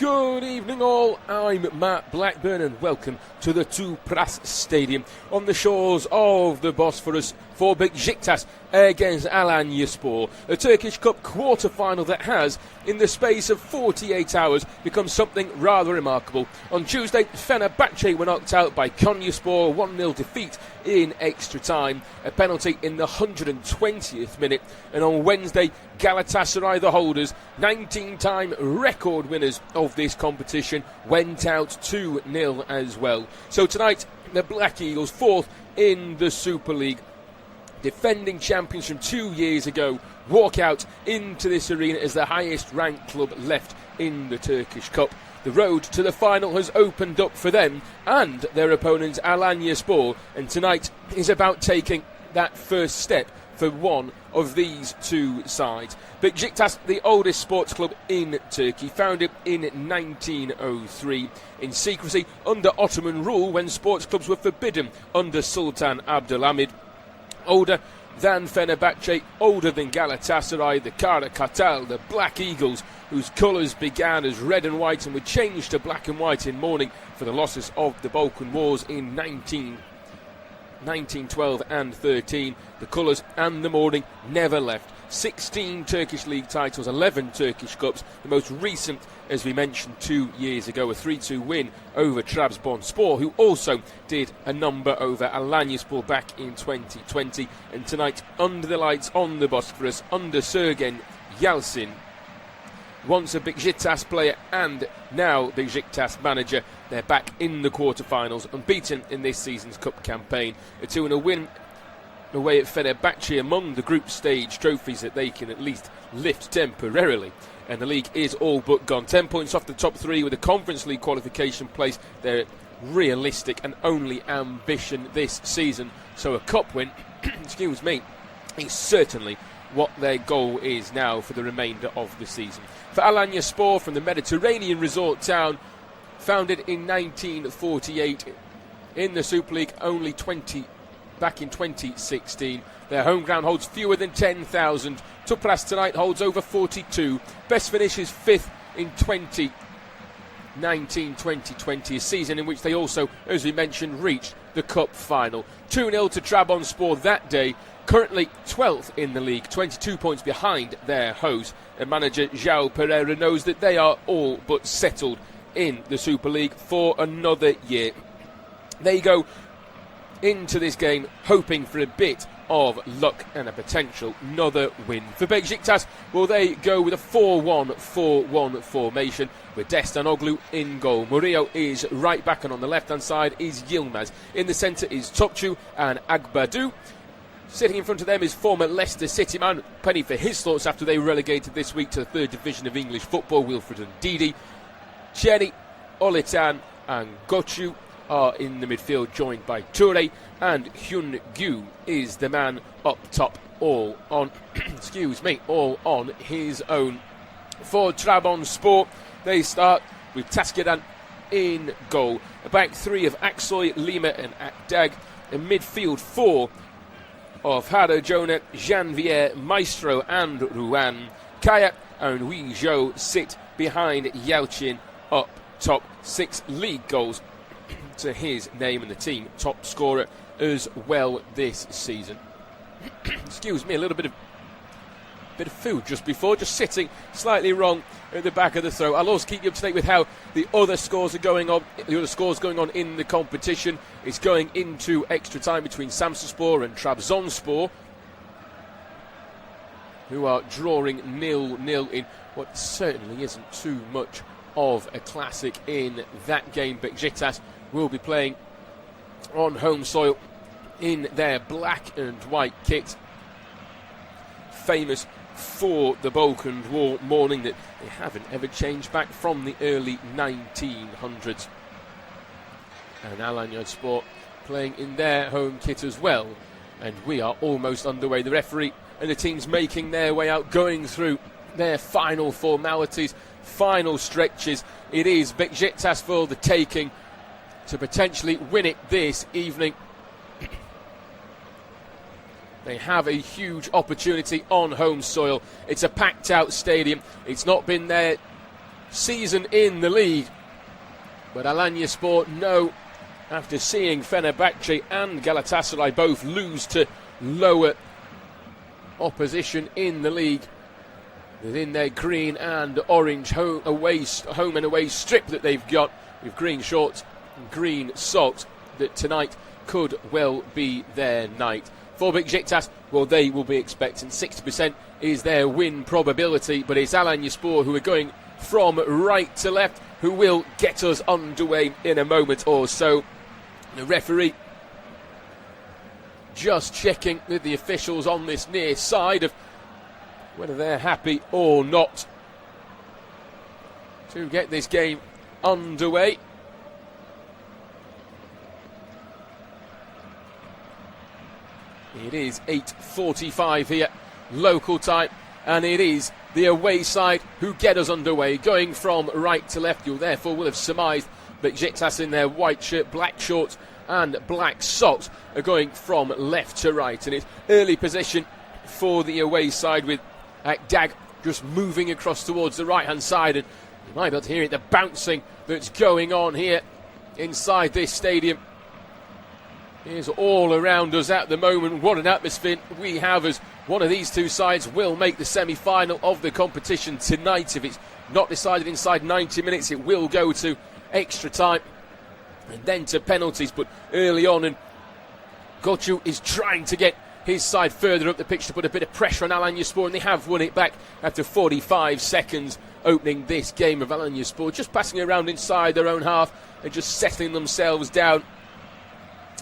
Good evening all, I'm Matt Blackburn and welcome to the Tüpraş Stadium on the shores of the Bosphorus for Besiktas against Alanyaspor, a Turkish Cup quarter-final that has, in the space of 48 hours, become something rather remarkable. On Tuesday, Fenerbahce were knocked out by Konyaspor, 1-0 defeat in extra time, a penalty in the 120th minute, and on Wednesday, Galatasaray, the holders, 19-time record winners of this competition, went out 2-0 as well. So tonight, the Black Eagles, fourth in the Super League, defending champions from 2 years ago, walk out into this arena as the highest ranked club left in the Turkish Cup. The road to the final has opened up for them and their opponents Alanyaspor, and tonight is about taking that first step for one of these two sides. Besiktas, the oldest sports club in Turkey, founded in 1903 in secrecy under Ottoman rule when sports clubs were forbidden under Sultan Abdülhamid. Older than Fenerbahce, older than Galatasaray, the Kara Kartal, the Black Eagles, whose colours began as red and white and were changed to black and white in mourning for the losses of the Balkan Wars in 1912 and 13. The colours and the mourning never left. 16 Turkish League titles, 11 Turkish Cups, the most recent, as we mentioned, 2 years ago, a 3-2 win over Trabzonspor, who also did a number over Alanyaspor back in 2020. And tonight, under the lights on the Bosphorus, under Sergen Yalçın, once a Besiktas player and now Besiktas manager, they're back in the quarter-finals, unbeaten in this season's Cup campaign. A 2-0 win away at Fenerbahce among the group stage trophies that they can at least lift temporarily. And the league is all but gone. 10 points off the top three with the Conference League qualification place. Their realistic and only ambition this season. So a cup win, excuse me, is certainly what their goal is now for the remainder of the season. For Alanyaspor, from the Mediterranean resort town, founded in 1948 in the Super League, only back in 2016. Their home ground holds fewer than 10,000. Tüpraş tonight holds over 42. Best finish is fifth in 2019-2020, a season in which they also, as we mentioned, reached the Cup final. 2-0 to Trabzonspor that day. Currently 12th in the league, 22 points behind their host. And manager João Pereira knows that they are all but settled in the Super League for another year. They go into this game hoping for a bit of luck and a potential another win. For Besiktas, will they go with a 4-1-4-1 formation with Destanoglu in goal. Murillo is right back, and on the left-hand side is Yilmaz. In the centre is Topçu and Agbadu. Sitting in front of them is former Leicester City man, penny for his thoughts after they were relegated this week to the third division of English football, Wilfred Ndidi. Cherny, Olitan and Gochu are in the midfield, joined by Toure, and Hyun Gyu is the man up top, all on all on his own. For Trabzonspor, they start with Taskiran in goal, a back three of Aksoy, Lima and Akdag, a midfield four of Haro Jonah, Janvier, Maestro and Ruan. Kaya and Wei Zhou sit behind Yalçın up top. 6 league goals to his name, and the team top scorer as well this season. Excuse me, a little bit of food just before, just sitting slightly wrong at the back of the throat. I'll also keep you up to date with how the other scores are going on. The other scores going on in the competition is going into extra time between Samsunspor and Trabzonspor, who are drawing 0-0 in what certainly isn't too much of a classic in that game. Besiktas will be playing on home soil in their black and white kit, famous for the Balkan War mourning that they haven't ever changed back from the early 1900s. And Alanyaspor playing in their home kit as well. And we are almost underway. The referee and the teams making their way out, going through their final formalities, final stretches. It is Besiktas for the taking to potentially win it this evening. They have a huge opportunity on home soil. It's a packed out stadium. It's not been there season in the league. But Alanyaspor know, after seeing Fenerbahce and Galatasaray both lose to lower opposition in the league, within their green and orange home and away strip that they've got, with green shorts and green socks, that tonight could well be their night. For Besiktas, well, they will be expecting 60% is their win probability, but it's Alanyaspor who are going from right to left, who will get us underway in a moment or so. The referee just checking with the officials on this near side of whether they're happy or not to get this game underway. It is 8:45 here, local time, and it is the away side who get us underway, going from right to left. You therefore will have surmised that Besiktas in their white shirt, black shorts and black socks are going from left to right, and it's early position for the away side with Akdag just moving across towards the right hand side, and you might be able to hear it, the bouncing that's going on here inside this stadium is all around us at the moment. What an atmosphere we have, as one of these two sides will make the semi-final of the competition tonight. If it's not decided inside 90 minutes, it will go to extra time and then to penalties. But early on, and Gochu is trying to get his side further up the pitch to put a bit of pressure on Alanyaspor, and they have won it back after 45 seconds, opening this game of Alanyaspor, just passing around inside their own half and just settling themselves down.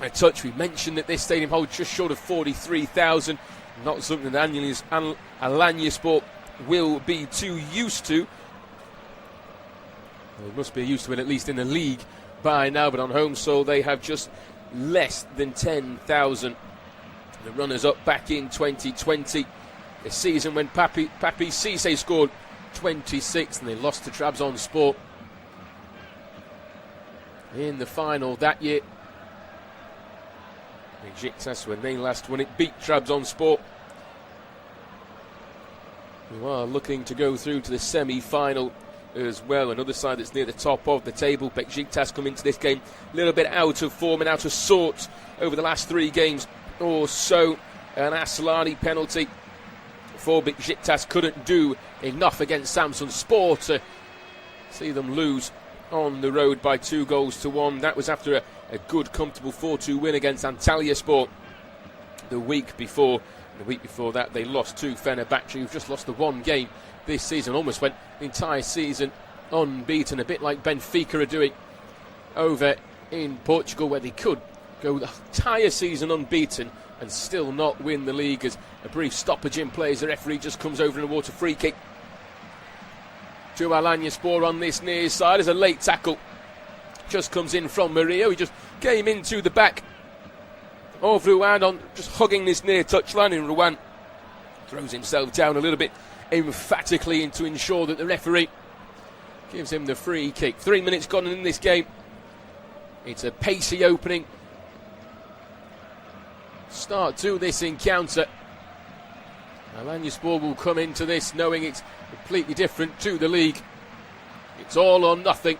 A touch, we mentioned that this stadium holds just short of 43,000, not something that Alanyaspor will be too used to. Well, they must be used to it, at least in the league by now, but on home soil they have just less than 10,000. The runners-up back in 2020, the season when Papi Cisse scored 26, and they lost to Trabzonspor in the final that year. Besiktas, when they last won it, beat Trabzonspor, who are looking to go through to the semi-final as well. Another side that's near the top of the table. Besiktas come into this game a little bit out of form and out of sorts over the last 3 games or so. An Aslani penalty for Besiktas couldn't do enough against Samsunspor to see them lose on the road by 2-1. That was after a good, comfortable 4-2 win against Antalyaspor the week before. The week before that, they lost to Fenerbahce, who've just lost the 1 game this season. Almost went the entire season unbeaten, a bit like Benfica are doing over in Portugal, where they could go the entire season unbeaten and still not win the league. As a brief stoppage in play, as the referee just comes over in a water free kick to Alanyaspor on this near side, as a late tackle just comes in from Murillo. He just came into the back of Ruan on just hugging this near touchline, and Ruan throws himself down a little bit emphatically to ensure that the referee gives him the free kick. 3 minutes gone in this game. It's a pacey opening start to this encounter. Alanyaspor will come into this knowing it's completely different to the league. It's all or nothing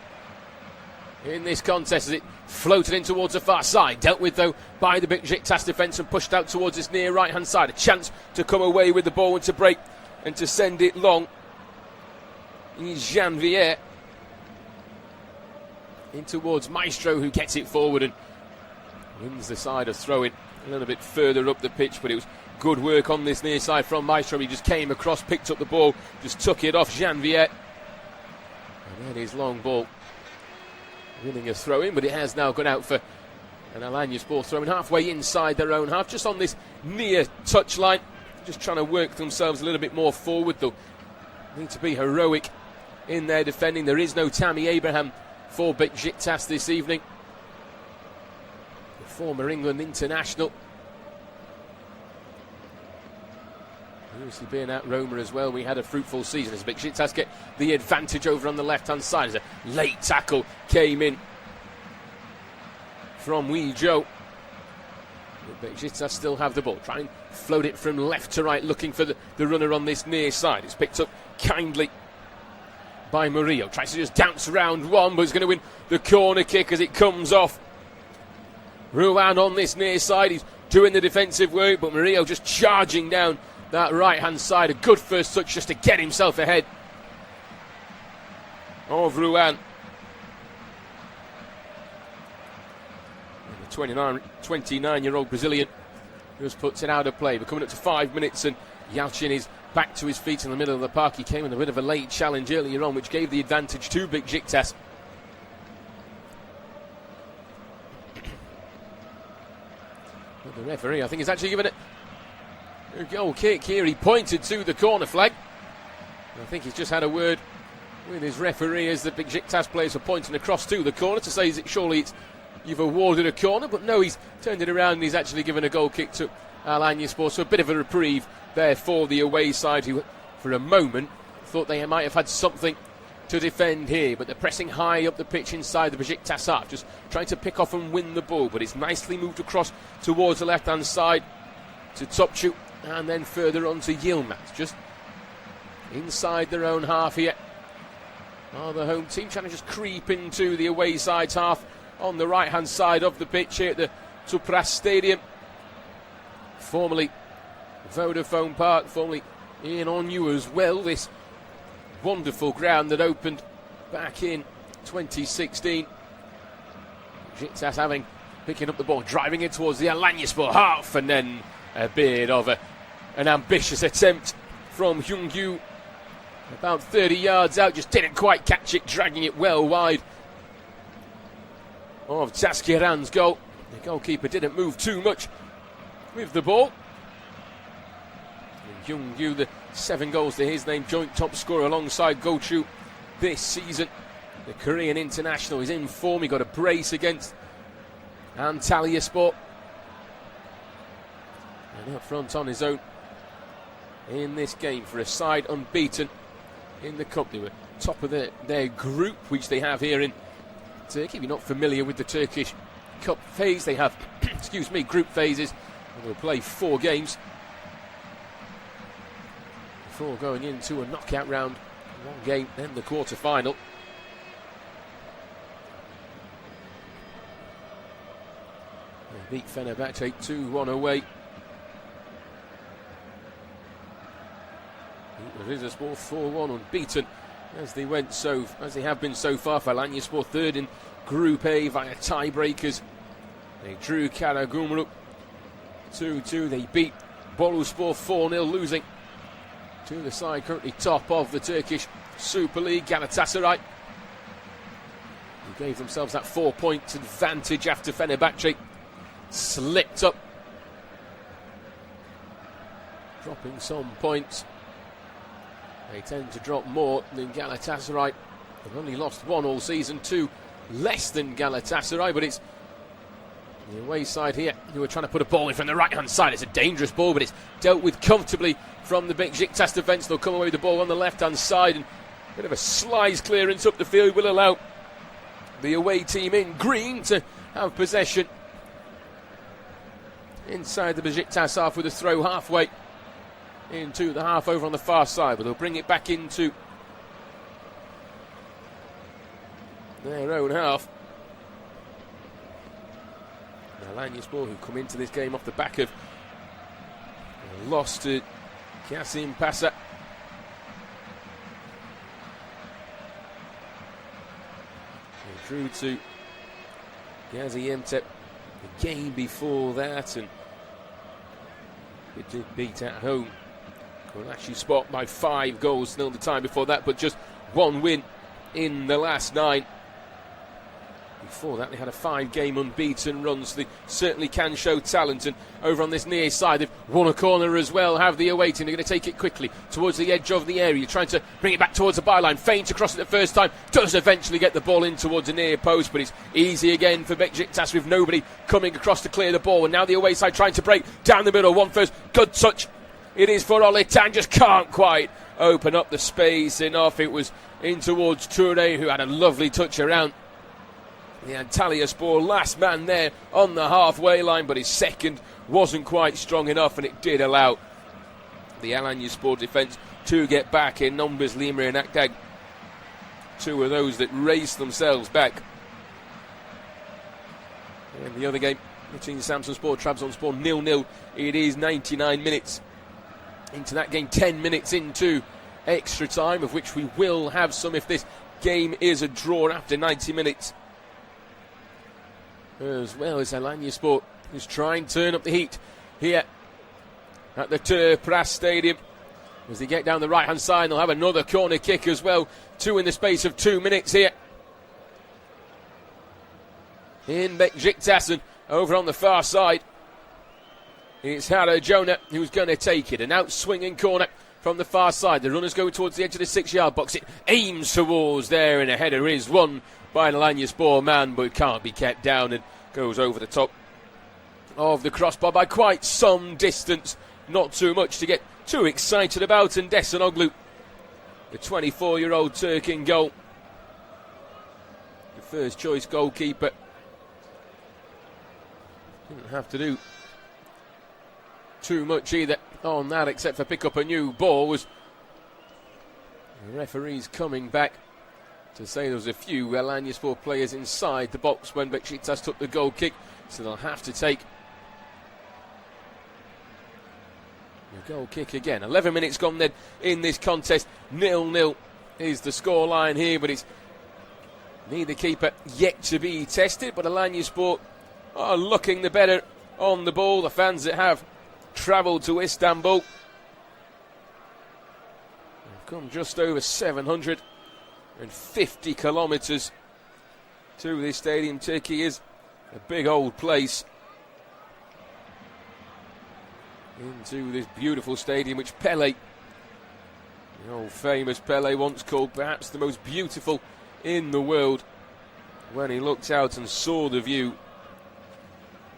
in this contest, as it floated in towards the far side, dealt with though by the Besiktas defence and pushed out towards this near right hand side. A chance to come away with the ball and to break and to send it long. Janvier in towards Maestro, who gets it forward and wins the side of throw-in a little bit further up the pitch, but it was good work on this near side from Maestro. He just came across, picked up the ball, just took it off Janvier, and then his long ball winning a throw-in, but it has now gone out for an Alanyaspor throw-in halfway inside their own half, just on this near touchline, just trying to work themselves a little bit more forward, though. Need to be heroic in their defending. There is no Tammy Abraham for Besiktas this evening, the former England international. Previously being at Roma as well, we had a fruitful season as Besiktas get the advantage over on the left-hand side, as a late tackle came in from Wee Joe. But Besiktas still have the ball, try and float it from left to right, looking for the runner on this near side. It's picked up kindly by Murillo. Tries to just dance around one, but he's going to win the corner kick as it comes off. Ruan on this near side. He's doing the defensive work, but Murillo just charging down that right-hand side. A good first touch just to get himself ahead of Ruan. The 29-year-old Brazilian just puts it out of play. We're coming up to 5 minutes and Yalchin is back to his feet in the middle of the park. He came in a bit of a late challenge earlier on, which gave the advantage to Besiktas. But the referee, I think, is actually given it a goal kick here. He pointed to the corner flag. I think he's just had a word with his referee as the Besiktas players are pointing across to the corner to say, surely you've awarded a corner, but no, he's turned it around and he's actually given a goal kick to Alanyaspor. So a bit of a reprieve there for the away side, who for a moment thought they might have had something to defend here, but they're pressing high up the pitch inside the Besiktas half, just trying to pick off and win the ball, but it's nicely moved across towards the left-hand side to Topçu and then further on to Yilmaz, just inside their own half here. The home team trying to just creep into the away side's half on the right-hand side of the pitch here at the Tupras Stadium, formerly Vodafone Park, formerly in Onyu as well. This wonderful ground that opened back in 2016. Besiktas picking up the ball, driving it towards the Alanyaspor half, and then a bit of an ambitious attempt from Hyungyu. About 30 yards out, just didn't quite catch it, dragging it well wide of Taskiran's goal. The goalkeeper didn't move too much with the ball. And Hyungyu, the 7 goals to his name, joint top scorer alongside Gochu this season. The Korean international is in form. He got a brace against Antalyaspor. And up front on his own in this game for a side unbeaten in the cup. They were top of their group, which they have here in Turkey. If you're not familiar with the Turkish Cup phase, they have group phases, and they'll play 4 games before going into a knockout round. 1 game, then the quarter-final. They beat Fenerbahce 2-1 away. Rizespor 4-1 unbeaten as they have been so far. For Alanyaspor, third in Group A via tiebreakers. They drew Karagümrük 2-2. They beat Boluspor 4-0, losing to the side currently top of the Turkish Super League, Galatasaray, who gave themselves that 4-point advantage after Fenerbahce slipped up, dropping some points. They tend to drop more than Galatasaray. They've only lost 1 all season, 2 less than Galatasaray, but it's the away side here who are trying to put a ball in from the right-hand side. It's a dangerous ball, but it's dealt with comfortably from the Besiktas defence. They'll come away with the ball on the left-hand side, and a bit of a slice clearance up the field will allow the away team in green to have possession inside the Besiktas half with a throw halfway into the half over on the far side, but they'll bring it back into their own half. Alanyaspor, who come into this game off the back of a loss to Kasim Pasa. They drew to Gaziantep the game before that, and it did beat at home Alanyaspor by 5 goals nil the time before that, but just 1 win in the last 9. Before that, they had a 5-game unbeaten run, so they certainly can show talent. And over on this near side, they've won a corner as well, have the away team. They're going to take it quickly towards the edge of the area, trying to bring it back towards the byline. Feint across it the first time, does eventually get the ball in towards the near post, but it's easy again for Besiktas with nobody coming across to clear the ball. And now the away side trying to break down the middle. One first, good touch. It is for Olitan, just can't quite open up the space enough. It was in towards Toure, who had a lovely touch around the Antalyaspor last man there on the halfway line, but his second wasn't quite strong enough, and it did allow the Alanyaspor defence to get back in numbers. Lima and Akdag two of those that raced themselves back. And the other game between Samsunspor, Trabzonspor, 0-0. It is 99 minutes into that game, 10 minutes into extra time, of which we will have some if this game is a draw after 90 minutes. As well as Alanyaspor, who's trying to turn up the heat here at the Pras Stadium. As they get down the right-hand side, they'll have another corner kick as well. Two in the space of 2 minutes here. In Besiktas, and over on the far side, it's Hara Jonah who's going to take it. An out-swinging corner from the far side. The runners go towards the edge of the 6-yard box. It aims towards there, and a header is won by an Alanyaspor man, but it can't be kept down and goes over the top of the crossbar by quite some distance. Not too much to get too excited about, and Desanoglu, the 24-year-old Turk in goal, the first choice goalkeeper, didn't have to do too much either on that except for pick up a new ball. Was the referees coming back to say there was a few Alanyaspor players inside the box when Besiktas took the goal kick, so they'll have to take the goal kick again. 11 minutes gone then in this contest. 0-0 is the scoreline here, but it's neither keeper yet to be tested, but Alanyaspor are looking the better on the ball. The fans that have travelled to Istanbul have come just over 750 kilometres to this stadium. Turkey is a big old place. Into this beautiful stadium, which Pele, the old famous Pele, once called perhaps the most beautiful in the world, when he looked out and saw the view.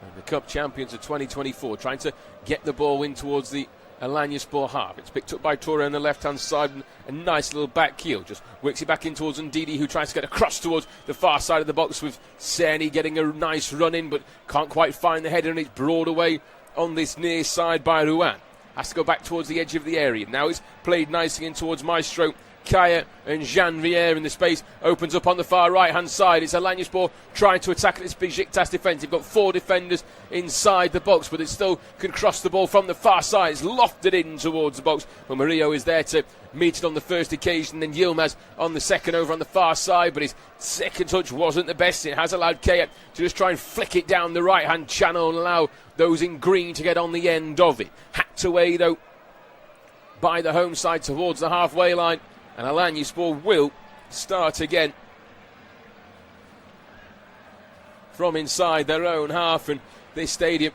And the Cup champions of 2024 trying to get the ball in towards the Alanyaspor half. It's picked up by Toure on the left-hand side, and a nice little back heel. Just works it back in towards Ndidi, who tries to get across towards the far side of the box, with Cerny getting a nice run in, but can't quite find the header, and it's brought away on this near side by Ruan. Has to go back towards the edge of the area. Now it's played nicely in towards Maestro, Kaya and Janvier in the space. Opens up on the far right-hand side. It's Alanyaspor trying to attack this Besiktas defence. They've got four defenders inside the box, but it still can cross the ball from the far side. It's lofted in towards the box, but Murillo is there to meet it on the first occasion. Then Yilmaz on the second over on the far side, but his second touch wasn't the best. It has allowed Kaya to just try and flick it down the right-hand channel and allow those in green to get on the end of it. Hacked away, though, by the home side towards the halfway line. And Alanyaspor will start again from inside their own half. And this stadium,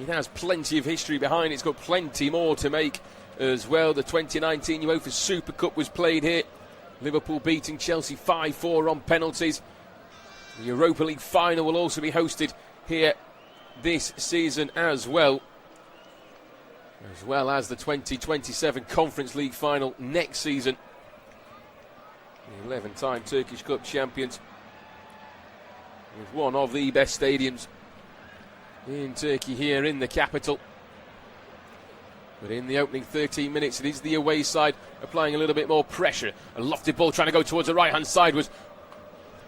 it has plenty of history behind it. It's got plenty more to make as well. The 2019 UEFA Super Cup was played here. Liverpool beating Chelsea 5-4 on penalties. The Europa League final will also be hosted here this season as well as the 2027 Conference League final next season. The 11-time Turkish Cup champions, with one of the best stadiums in Turkey here in the capital. But in the opening 13 minutes, it is the away side applying a little bit more pressure. A lofted ball trying to go towards the right-hand side was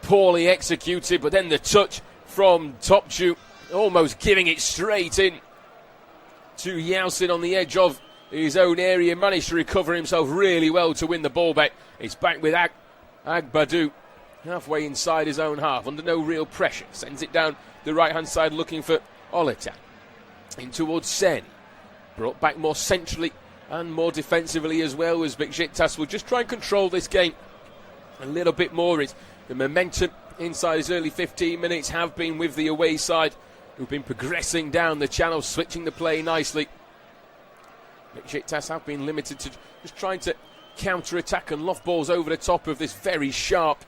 poorly executed, but then the touch from Topçu, almost giving it straight in to Yalçın on the edge of his own area. Managed to recover himself really well to win the ball back. It's back with Agbadu halfway inside his own half, under no real pressure. Sends it down the right-hand side looking for Oleta. In towards Cerny. Brought back more centrally and more defensively as well, as Besiktas will just try and control this game a little bit more. It's the momentum inside his early 15 minutes have been with the away side, who've been progressing down the channel, switching the play nicely. Besiktas have been limited to just trying to counter-attack and loft balls over the top of this very sharp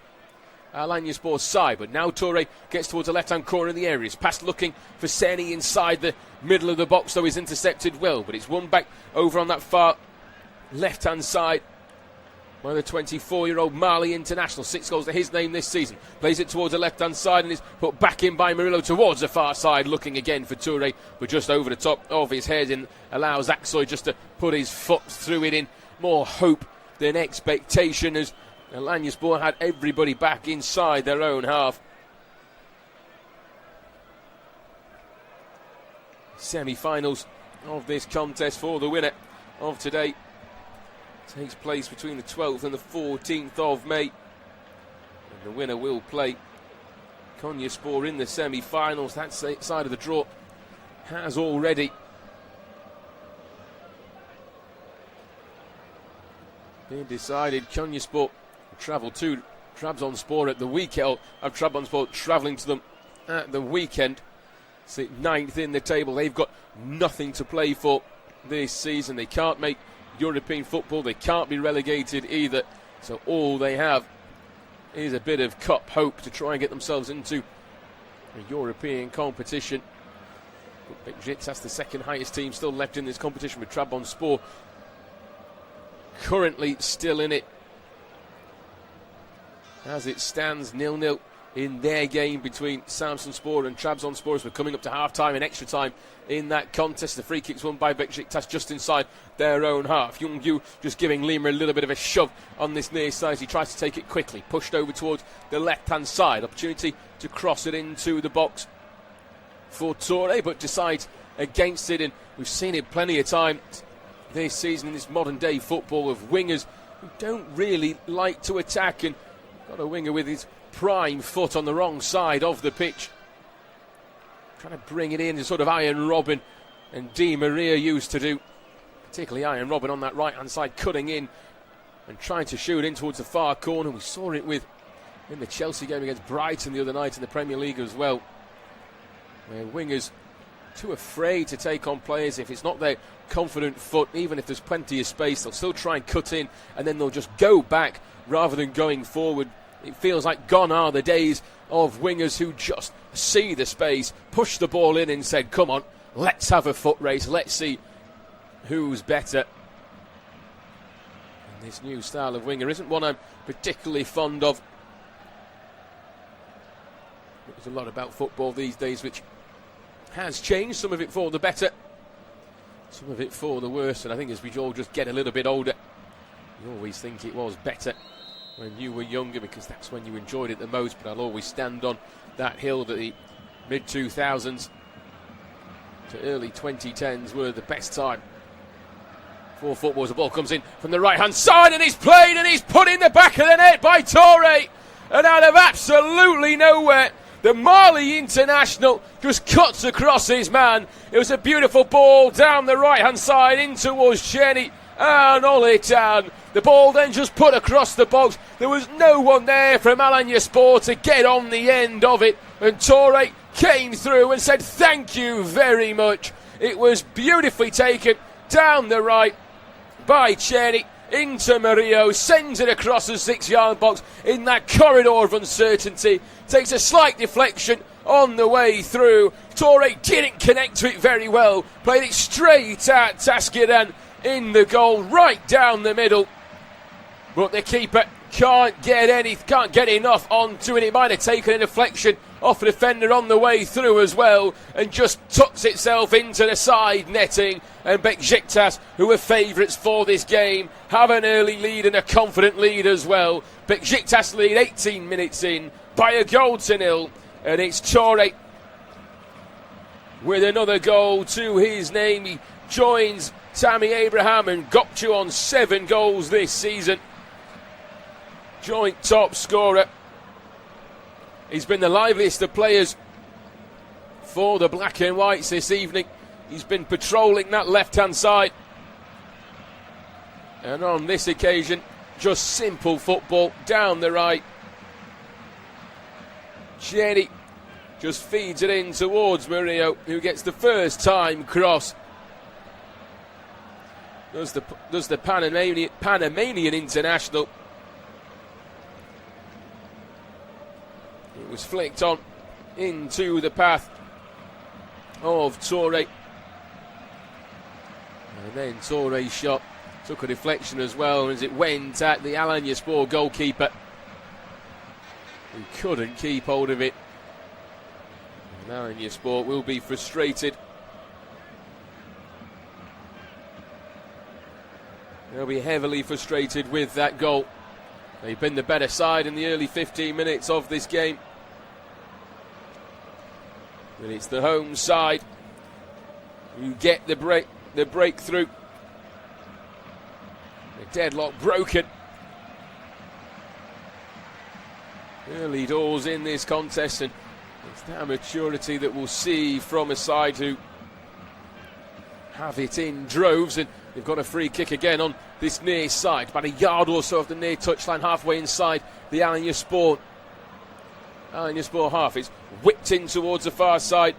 Alanyaspor side. But now Toure gets towards the left-hand corner of the area. It's past looking for Cerny inside the middle of the box, though he's intercepted well. But it's won back over on that far left-hand side by the 24-year-old Mali international. 6 goals to his name this season. Plays it towards the left-hand side and is put back in by Murillo towards the far side, looking again for Toure, but just over the top of his head, and allows Aksoy just to put his foot through it in more hope than expectation, as Alanyaspor had everybody back inside their own half. Semi-finals of this contest for the winner of today takes place between the 12th and the 14th of May. And the winner will play Konyaspor in the semi-finals. That side of the draw has already been decided. Konyaspor travel to Trabzonspor at the weekend. Trabzonspor travelling to them at the weekend. Sit 9th in the table. They've got nothing to play for this season. They can't make European football. They can't be relegated either. So all they have is a bit of cup hope to try and get themselves into a European competition. But Besiktas, the second highest team still left in this competition, with Trabzonspor currently still in it. As it stands, 0-0 in their game between Samsunspor and Trabzonspor, as we're coming up to half-time and extra time in that contest. The free kick's won by Besiktas just inside their own half. Youngyu just giving Lima a little bit of a shove on this near side. He tries to take it quickly, pushed over towards the left-hand side. Opportunity to cross it into the box for Torre, but decides against it. And we've seen it plenty of times this season in this modern-day football of wingers who don't really like to attack, and got a winger with his prime foot on the wrong side of the pitch, trying to bring it in as sort of Iron Robin and Di Maria used to do, particularly Iron Robin on that right hand side, cutting in and trying to shoot in towards the far corner. We saw it in the Chelsea game against Brighton the other night in the Premier League as well, where wingers too afraid to take on players. If it's not their confident foot, even if there's plenty of space, they'll still try and cut in, and then they'll just go back rather than going forward. It feels like gone are the days of wingers who just see the space, push the ball in and said, come on, let's have a foot race, let's see who's better. And this new style of winger isn't one I'm particularly fond of. There's a lot about football these days which has changed, some of it for the better, some of it for the worse, and I think as we all just get a little bit older, you always think it was better when you were younger, because that's when you enjoyed it the most. But I'll always stand on that hill that the mid-2000s to early 2010s were the best time for football. As the ball comes in from the right-hand side, and he's played, and he's put in the back of the net by Torre, and out of absolutely nowhere, the Mali international just cuts across his man. It was a beautiful ball down the right-hand side in towards Cheney and Olitan. The ball then just put across the box. There was no one there from Alanyaspor to get on the end of it, and Torre came through and said thank you very much. It was beautifully taken down the right by Cheney into Murillo, sends it across the 6-yard box in that corridor of uncertainty, takes a slight deflection on the way through. Torre didn't connect to it very well, played it straight at Taskiran in the goal, right down the middle, but the keeper can't get enough onto it. It might have taken a deflection off a defender on the way through as well, and just tucks itself into the side netting. And Besiktas, who were favourites for this game, have an early lead and a confident lead as well. Besiktas lead 18 minutes in by a goal to 0, and it's Torre with another goal to his name. He joins Tammy Abraham and Gokcu on 7 goals this season. Joint top scorer. He's been the liveliest of players for the Black and Whites this evening. He's been patrolling that left-hand side. And on this occasion, just simple football down the right. Jenny just feeds it in towards Murillo, who gets the first time cross. Does the Panamanian international. It was flicked on into the path of Torre. And then Torre's shot took a deflection as well, as it went at the Alanyaspor goalkeeper, who couldn't keep hold of it. And Alanyaspor will be frustrated. They'll be heavily frustrated with that goal They've been the better side in the early 15 minutes of this game. But it's the home side who get the breakthrough. The deadlock broken. Early doors in this contest, and it's that maturity that we'll see from a side who have it in droves, and they've got a free kick again on this near side, about a yard or so of the near touchline, halfway inside the Alanyaspor half. It's whipped in towards the far side,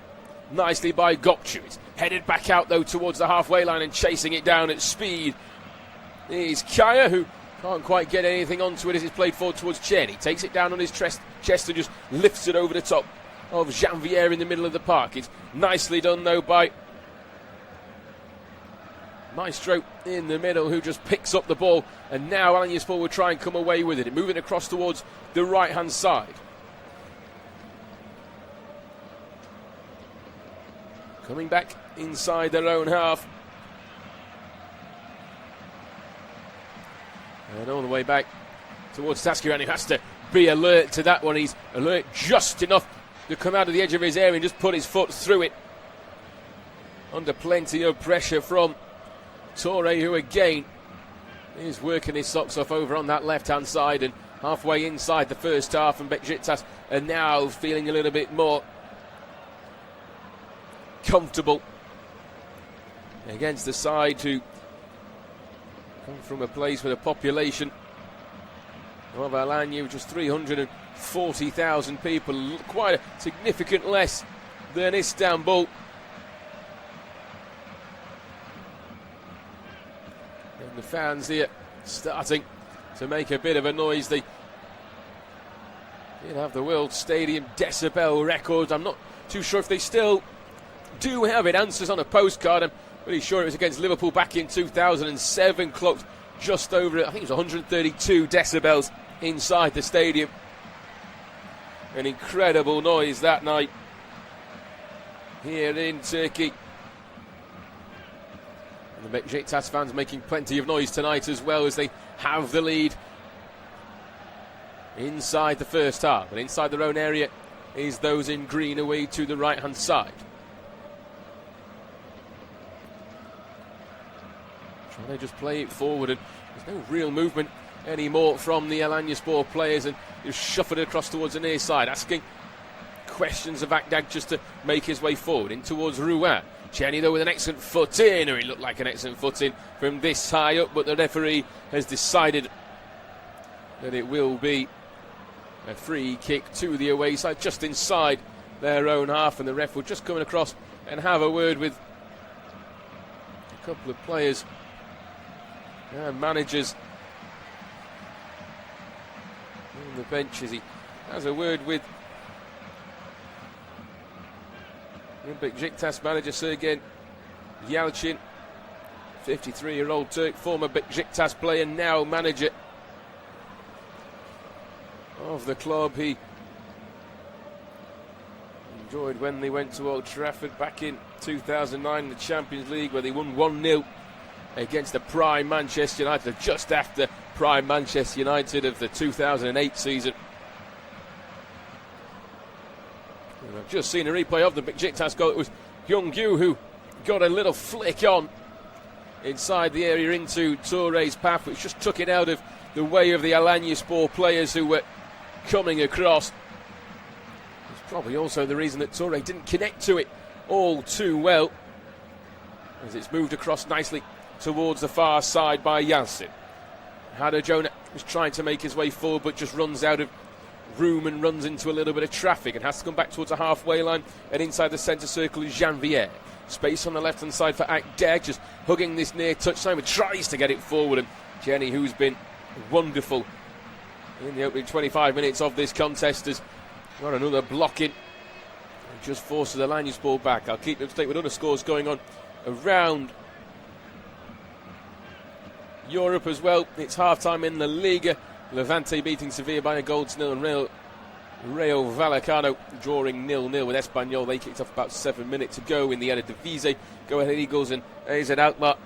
nicely by Gokcu. It's headed back out though towards the halfway line, and chasing it down at speed is Kaya, who can't quite get anything onto it as it's played forward towards Chen. He takes it down on his chest and just lifts it over the top of Janvier in the middle of the park. It's nicely done though by Maestro in the middle, who just picks up the ball, and now Alanyaspor will try and come away with it, moving across towards the right hand side. Coming back inside their own half. And all the way back towards Taskiran, who has to be alert to that one. He's alert just enough to come out of the edge of his area and just put his foot through it. Under plenty of pressure from Torre, who again is working his socks off over on that left-hand side, and halfway inside the first half, and Besiktas are now feeling a little bit more comfortable against the side who come from a place with a population of Alanya, which is 340,000 people, quite a significant less than Istanbul. And the fans here starting to make a bit of a noise. They did have the World Stadium decibel record. I'm not too sure if they still do have it. Answers on a postcard. I'm pretty sure it was against Liverpool back in 2007, clocked just over it. I think it was 132 decibels inside the stadium. An incredible noise that night here in Turkey. And the Besiktas fans making plenty of noise tonight as well, as they have the lead inside the first half. But inside their own area is those in green away to the right hand side. They just play it forward, and there's no real movement anymore from the Alanyaspor players, and just shuffle it across towards the near side, asking questions of Akdag just to make his way forward in towards Rouen. Cheney though with an excellent foot in, or it looked like an excellent foot in from this high up, but the referee has decided that it will be a free kick to the away side just inside their own half, and the ref will just come across and have a word with a couple of players and managers on the bench, as he has a word with Besiktas manager Sergen Yalchin, 53-year-old Turk, former Besiktas player, now manager of the club. He enjoyed when they went to Old Trafford back in 2009 in the Champions League, where they won 1-0 against the prime Manchester United, just after prime Manchester United of the 2008 season. And I've just seen a replay of the Besiktas goal. It was Young-Gu who got a little flick on inside the area into Toure's path, which just took it out of the way of the Alanyaspor players who were coming across. It's probably also the reason that Toure didn't connect to it all too well, as it's moved across nicely towards the far side by Yalcin. Hado Jonah was trying to make his way forward, but just runs out of room and runs into a little bit of traffic and has to come back towards the halfway line, and inside the centre circle is Janvier. Space on the left hand side for Akdag, just hugging this near touchline, but tries to get it forward, and Jenny, who's been wonderful in the opening 25 minutes of this contest, has got another block in and just forces the Alanyaspor back. I'll keep you up to date with other scores going on around Europe as well. It's half-time in the Liga. Levante beating Sevilla by a goal to nil, and Rayo Vallecano drawing 0-0 with Espanyol. They kicked off about 7 minutes ago in the Eredivisie. Go ahead Eagles and AZ Alkmaar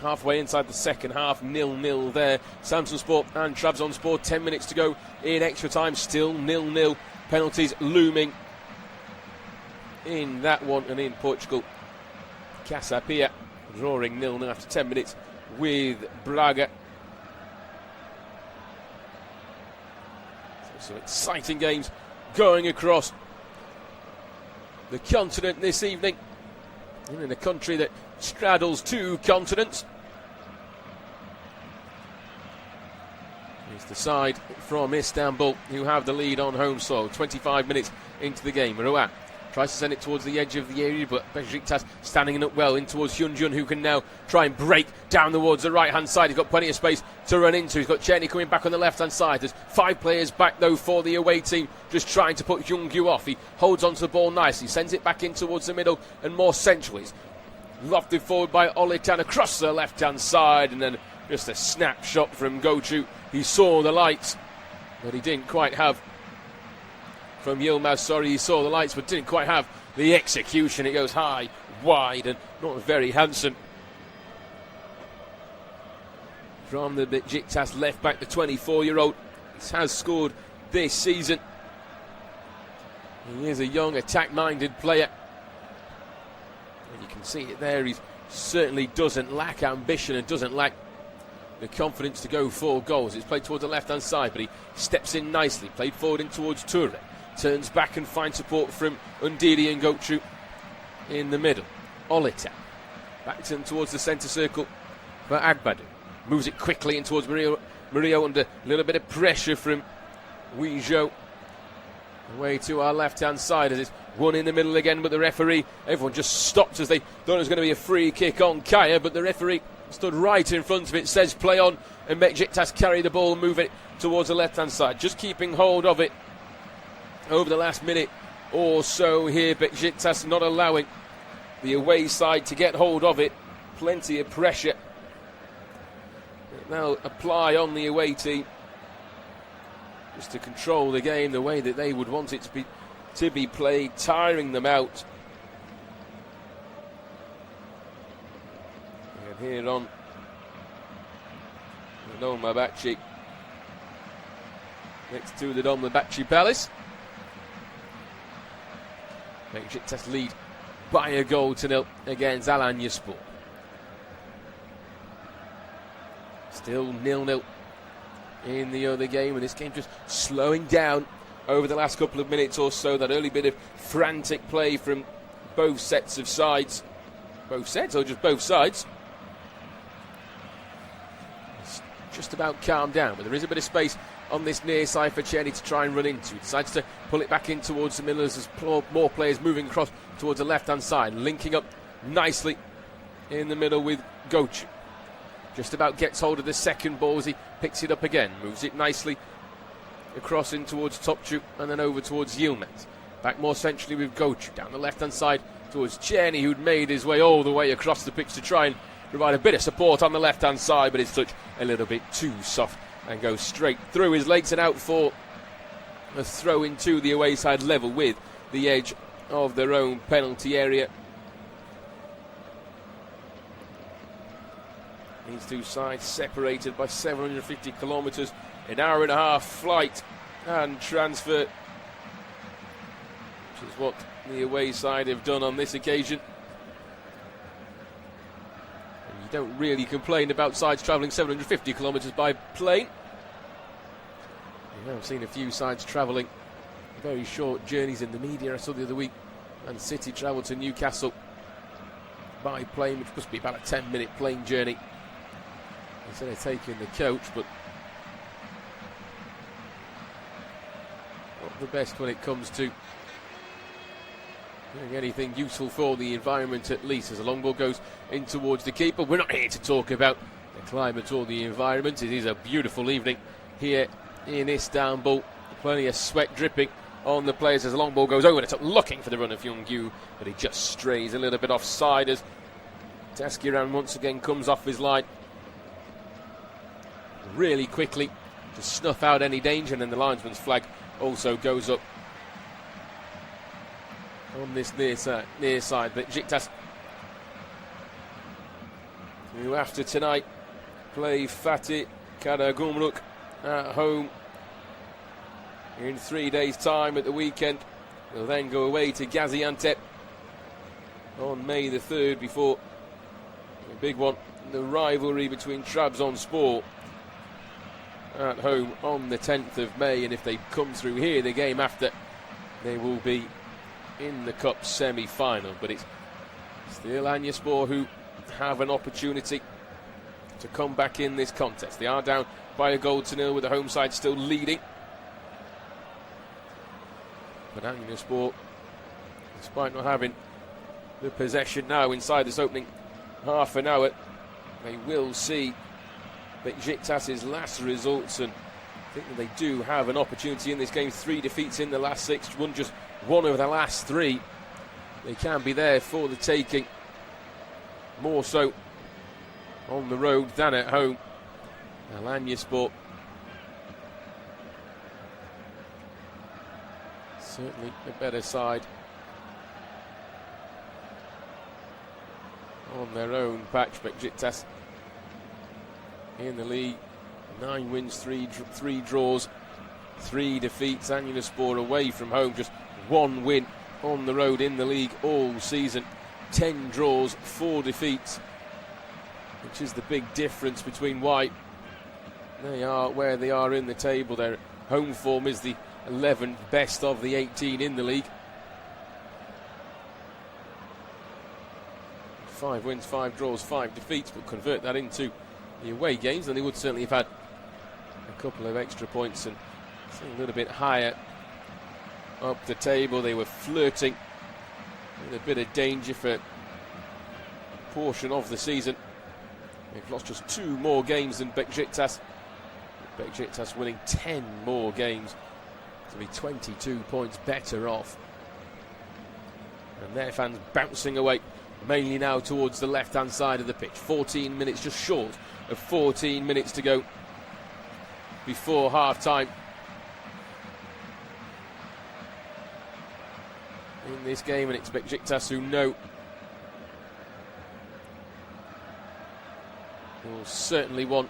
halfway inside the second half, 0-0 there. Samsunspor and Trabzonspor, 10 minutes to go in extra time, still 0-0. Penalties looming in that one, and in Portugal, Casapia drawing 0-0 after 10 minutes with Braga. So some exciting games going across the continent this evening, in a country that straddles two continents. It's the side from Istanbul who have the lead on home soil. 25 minutes into the game, Ruat tries to send it towards the edge of the area, but Besiktas standing up well in towards Hyunjun, who can now try and break down towards the right-hand side. He's got plenty of space to run into. He's got Cheney coming back on the left-hand side. There's 5 players back, though, for the away team, just trying to put Hyungju off. He holds onto the ball nicely, sends it back in towards the middle and more centrally. Lofted forward by Olitan across the left-hand side, and then just a snapshot from Gochu. He saw the lights, but he didn't quite have... From Yilmaz, sorry, he saw the lights, but didn't quite have the execution. It goes high, wide, and not very handsome. From the Besiktas left back, the 24-year-old has scored this season. He is a young, attack-minded player. And you can see it there. He certainly doesn't lack ambition and doesn't lack the confidence to go for goals. It's played towards the left-hand side, but he steps in nicely. Played forward in towards Toure. Turns back and finds support from Undiri and Gochu in the middle. Olita back towards the centre circle for Agbadu. Moves it quickly in towards Murillo under a little bit of pressure from Wijo. Away to our left-hand side as it's one in the middle again, but the referee, everyone just stopped as they thought it was going to be a free kick on Kaya, but the referee stood right in front of it, says play on, and Besiktas carry the ball, move it towards the left-hand side, just keeping hold of it over the last minute or so here. Besiktas not allowing the away side to get hold of it. Plenty of pressure they'll apply on the away team just to control the game the way that they would want it to be played, tiring them out. And here on the Dolmabahce, next to the Dolmabahce Palace, Besiktas lead by a goal to 0 against Alanyaspor. Still 0-0 in the other game, and this game just slowing down over the last couple of minutes or so. That early bit of frantic play from both sets of sides. Both sets or just both sides? It's just about calmed down, but there is a bit of space on this near side for Cheney to try and run into. He decides to pull it back in towards the middle as there's more players moving across towards the left-hand side, linking up nicely in the middle with Gochu. Just about gets hold of the second ball as he picks it up again, moves it nicely across in towards Topçu and then over towards Yilmaz. Back more centrally with Gochu down the left-hand side towards Cheney, who'd made his way all the way across the pitch to try and provide a bit of support on the left-hand side, but it's touched a little bit too soft and goes straight through his legs and out for a throw into the away side level with the edge of their own penalty area. These two sides separated by 750 kilometres, an hour and a half flight and transfer, which is what the away side have done on this occasion. And you don't really complain about sides travelling 750 kilometres by plane. I've seen a few sides travelling very short journeys in the media. I saw the other week Man City travelled to Newcastle by plane, which must be about a 10-minute plane journey instead of taking the coach, but not the best when it comes to doing anything useful for the environment, at least, as the long ball goes in towards the keeper. We're not here to talk about the climate or the environment. It is a beautiful evening here in Istanbul. Plenty of sweat dripping on the players as the long ball goes over the top, looking for the run of Hyungju, but he just strays a little bit offside as Taskiran once again comes off his line really quickly to snuff out any danger, and then the linesman's flag also goes up on this near side. But Besiktas who after tonight play Fatih Karagümrük at home in 3 days' time at the weekend. They'll then go away to Gaziantep on May the 3rd before the big one, the rivalry between Trabzonspor at home on the 10th of May. And if they come through here, the game after, they will be in the Cup semi-final. But it's the Alanyaspor who have an opportunity to come back in this contest. They are down by 1-0 with the home side still leading. But Alanyaspor, despite not having the possession now inside this opening half an hour, they will see Besiktas's last results, and I think that they do have an opportunity in this game. 3 defeats in the last 6, won just 1 of the last 3. They can be there for the taking, more so on the road than at home. Alanyaspor certainly a better side on their own patch. Besiktas in the league, 9 wins, 3 draws, 3 defeats. Alanyaspor away from home, just 1 win on the road in the league all season. 10 draws, 4 defeats, which is the big difference between why they are where they are in the table. Their home form is the 11th best of the 18 in the league. 5 wins, 5 draws, 5 defeats, but convert that into the away games, and they would certainly have had a couple of extra points and a little bit higher up the table. They were flirting with a bit of danger for a portion of the season. They've lost just 2 more games than Besiktas. Besiktas winning 10 more games to be 22 points better off. And their fans bouncing away, mainly now towards the left-hand side of the pitch. 14 minutes, just short of 14 minutes to go before half-time in this game, and it's Besiktas who know will certainly want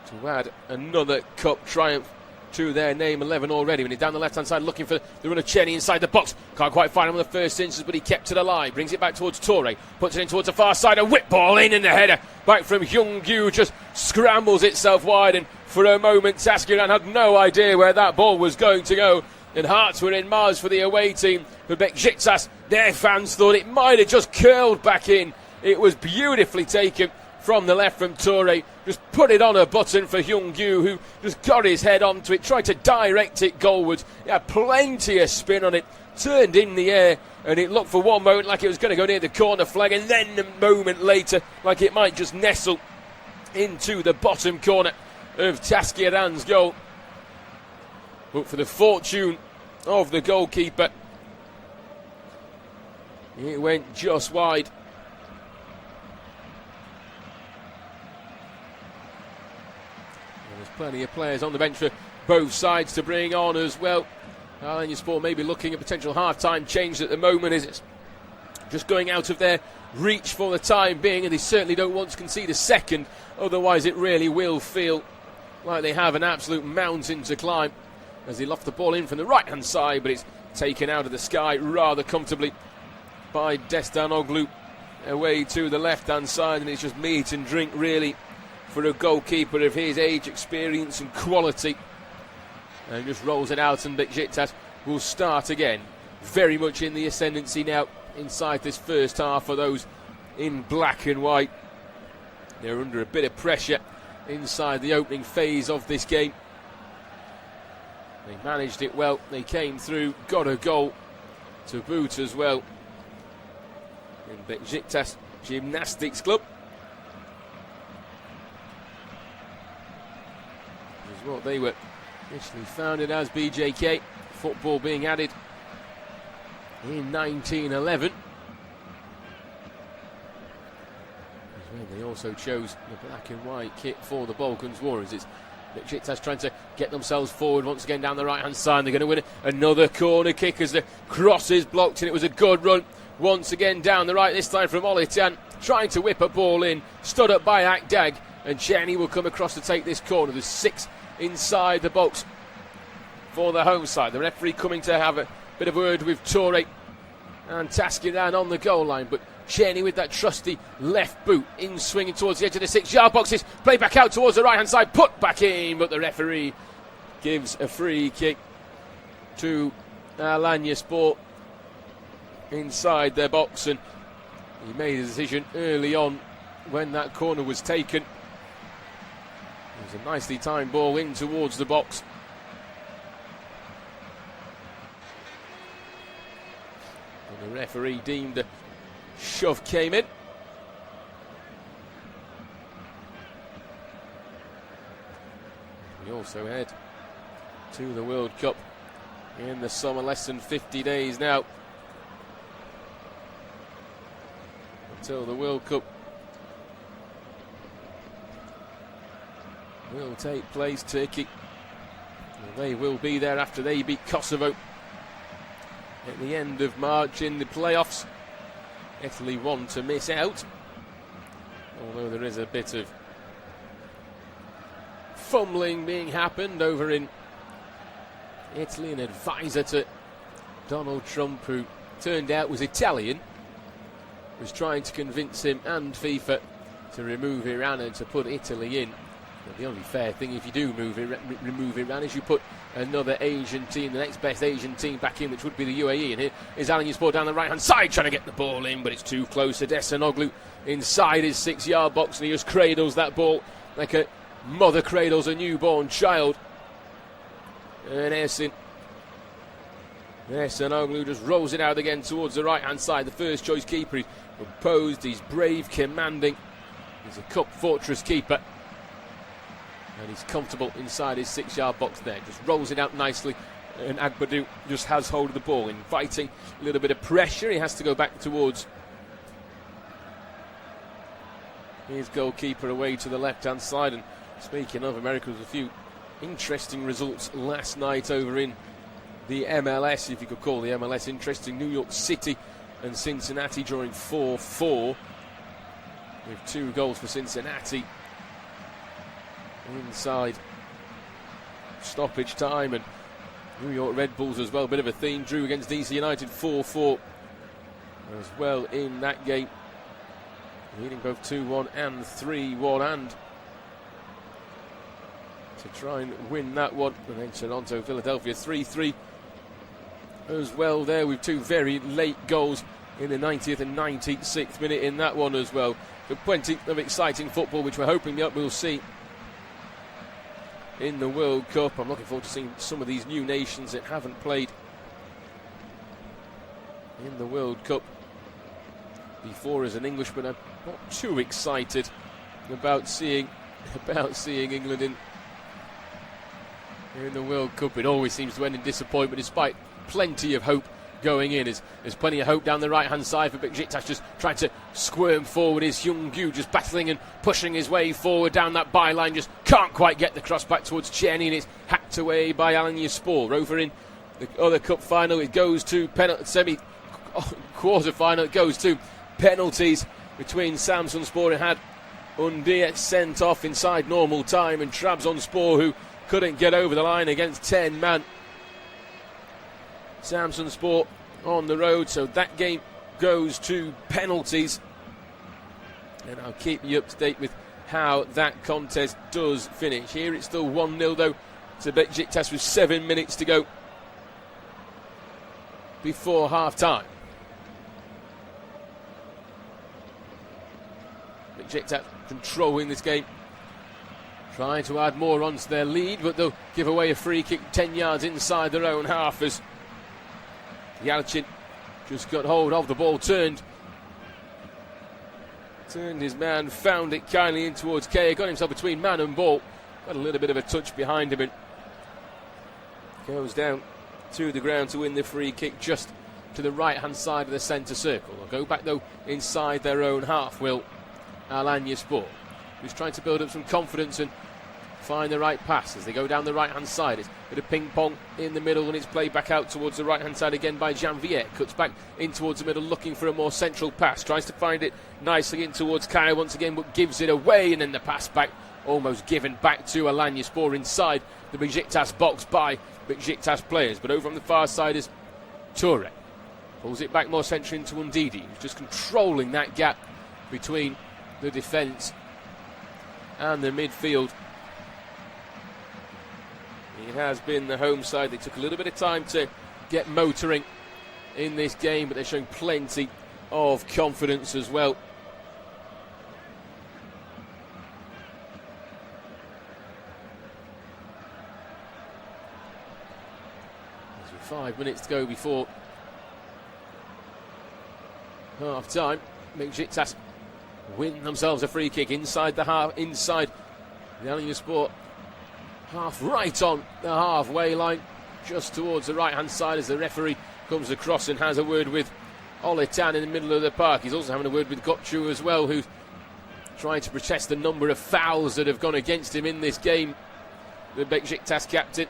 to add another cup triumph to their name. 11 already. When he's down the left-hand side looking for the run of Cheney inside the box. Can't quite find him on the first instance, but he kept it alive. Brings it back towards Toure. Puts it in towards the far side. A whip ball in, and the header back from Hyung-Gyu just scrambles itself wide. And for a moment, Taskiran had no idea where that ball was going to go. And hearts were in Mars for the away team. For Besiktas, their fans thought it might have just curled back in. It was beautifully taken from the left from Toure. Just put it on a button for Hyung-Gyu, who just got his head onto it, tried to direct it goalwards. He had plenty of spin on it, turned in the air, and it looked for one moment like it was going to go near the corner flag, and then a moment later like it might just nestle into the bottom corner of Taskiran's goal. But for the fortune of the goalkeeper, it went just wide. Plenty of players on the bench for both sides to bring on as well. Alanyaspor may be looking at potential half-time change at the moment, as it's just going out of their reach for the time being, and they certainly don't want to concede a second, otherwise it really will feel like they have an absolute mountain to climb. As he lofts the ball in from the right-hand side, but it's taken out of the sky rather comfortably by Destanoglu away to the left-hand side, and it's just meat and drink really for a goalkeeper of his age, experience and quality. And just rolls it out, and Besiktas will start again. Very much in the ascendancy now inside this first half for those in black and white. They're under a bit of pressure inside the opening phase of this game. They managed it well, they came through, got a goal to boot as well. In Besiktas Gymnastics Club. What they were initially founded as, BJK, football being added in 1911. They also chose the black and white kit for the Balkans Warriors. It's Besiktas trying to get themselves forward once again down the right hand side. They're going to win another corner kick as the cross is blocked, and it was a good run once again down the right, this time from Olitan. trying to whip a ball in, stood up by Akdag, and Cheney will come across to take this corner. There's 6 inside the box for the home side. The referee coming to have a bit of a word with Toure and Taskiran on the goal line, but Cheney with that trusty left boot in swinging towards the edge of the 6-yard boxes, play back out towards the right hand side, put back in, but the referee gives a free kick to Alanyaspor inside their box, and he made a decision early on when that corner was taken. It was a nicely timed ball in towards the box. And the referee deemed a shove came in. We also head to the World Cup in the summer, less than 50 days now until the World Cup will take place. Turkey, well, they will be there after they beat Kosovo at the end of March in the playoffs. Italy one to miss out, although there is a bit of fumbling being happened over in Italy. An advisor to Donald Trump, who turned out was Italian, was trying to convince him and FIFA to remove Iran and to put Italy in. But the only fair thing if you do remove Iran is you put another Asian team, the next best Asian team, back in, which would be the UAE. And here is Alanyaspor down the right hand side trying to get the ball in, but it's too close. Adesanoglu inside his 6-yard box, and he just cradles that ball like a mother cradles a newborn child. And Adesanoglu just rolls it out again towards the right hand side. The first choice keeper, he's composed, he's brave, commanding. He's a Cup Fortress keeper, and he's comfortable inside his 6-yard box there. Just rolls it out nicely, and Agbadou just has hold of the ball, inviting a little bit of pressure. He has to go back towards his goalkeeper away to the left-hand side. And speaking of America, there was a few interesting results last night over in the MLS, if you could call the MLS interesting. New York City and Cincinnati drawing 4-4, with 2 goals for Cincinnati inside stoppage time, and New York Red Bulls as well, bit of a theme, drew against DC United 4-4 as well in that game, leading both 2-1 and 3-1, and to try and win that one. And then Toronto, Philadelphia 3-3 as well there, with 2 very late goals in the 90th and 96th minute in that one as well. So plenty of exciting football, which we're hoping that we'll see in the World Cup. I'm looking forward to seeing some of these new nations that haven't played in the World Cup before as an Englishman. I'm not too excited about seeing England in the World Cup. It always seems to end in disappointment, despite plenty of hope going in. There's plenty of hope down the right hand side for Besiktas, just trying to squirm forward. Is Hyung-Gyu just battling and pushing his way forward down that byline, just can't quite get the cross back towards Cheney, and it's hacked away by Alanyaspor. Over in the other cup final, it goes to quarter final, it goes to penalties between Samsunspor and had Undia sent off inside normal time, and Trabzonspor, who couldn't get over the line against 10 man. Samsunspor on the road, so that game goes to penalties, and I'll keep you up to date with how that contest does finish. Here it's still 1-0 though to Besiktas with 7 minutes to go before half time. Besiktas controlling this game, trying to add more onto their lead, but they'll give away a free kick 10 yards inside their own half as Yalchin just got hold of the ball, turned his man, found it kindly in towards Kaya, got himself between man and ball, got a little bit of a touch behind him, and goes down to the ground to win the free kick just to the right hand side of the centre circle. They'll go back though inside their own half, will Alanyaspor, who's trying to build up some confidence and find the right pass as they go down the right-hand side. It's a bit of ping-pong in the middle, and it's played back out towards the right-hand side again by Janvier. Cuts back in towards the middle, looking for a more central pass. Tries to find it nicely in towards Kaya once again, but gives it away, and then the pass back almost given back to Alanyaspor inside the Besiktas box by Besiktas players. But over on the far side is Toure. Pulls it back more centrally into Undidi, who's just controlling that gap between the defence and the midfield. It has been the home side. They took a little bit of time to get motoring in this game, but they're showing plenty of confidence as well. There's 5 minutes to go before half time. Besiktas win themselves a free kick inside the half, inside the Alanyaspor half, right on the halfway line, just towards the right hand side as the referee comes across and has a word with Oletan in the middle of the park. He's also having a word with Gotchu as well, who's trying to protest the number of fouls that have gone against him in this game, the Besiktas captain.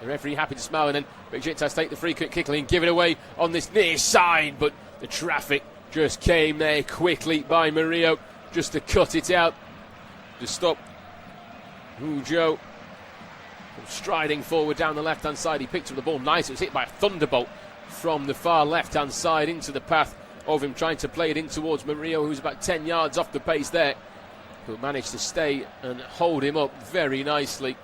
The referee happy to smile, and then Besiktas take the free kick quickly and give it away on this near side, but the traffic just came there quickly by Murillo just to cut it out, to stop Ujo from striding forward down the left-hand side. He picked up the ball nice. It was hit by a thunderbolt from the far left-hand side into the path of him, trying to play it in towards Murillo, who's about 10 yards off the pace there, who managed to stay and hold him up very nicely.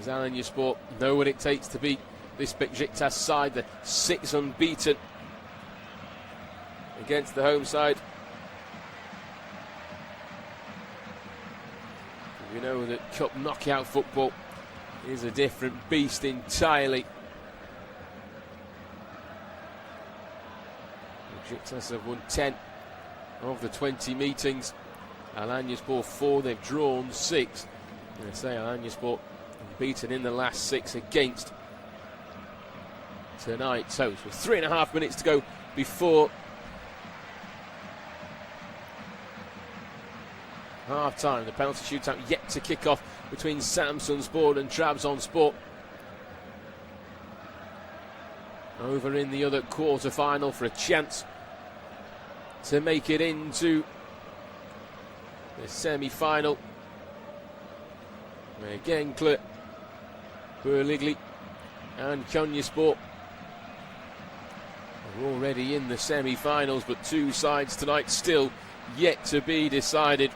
As Alanyaspor know what it takes to beat this Besiktas side, the 6 unbeaten against the home side. We know that cup knockout football is a different beast entirely. Besiktas have won 10 of the 20 meetings. Alanyaspor 4, they've drawn 6. And I say Alanyaspor beaten in the last 6 against tonight. So it's 3.5 minutes to go before half time. The penalty shootout yet to kick off between Samsunspor and Trabzonspor. Over in the other quarter final for a chance to make it into the semi-final. Genkler, Berligli and Konyaspor are already in the semi-finals, but 2 sides tonight still yet to be decided.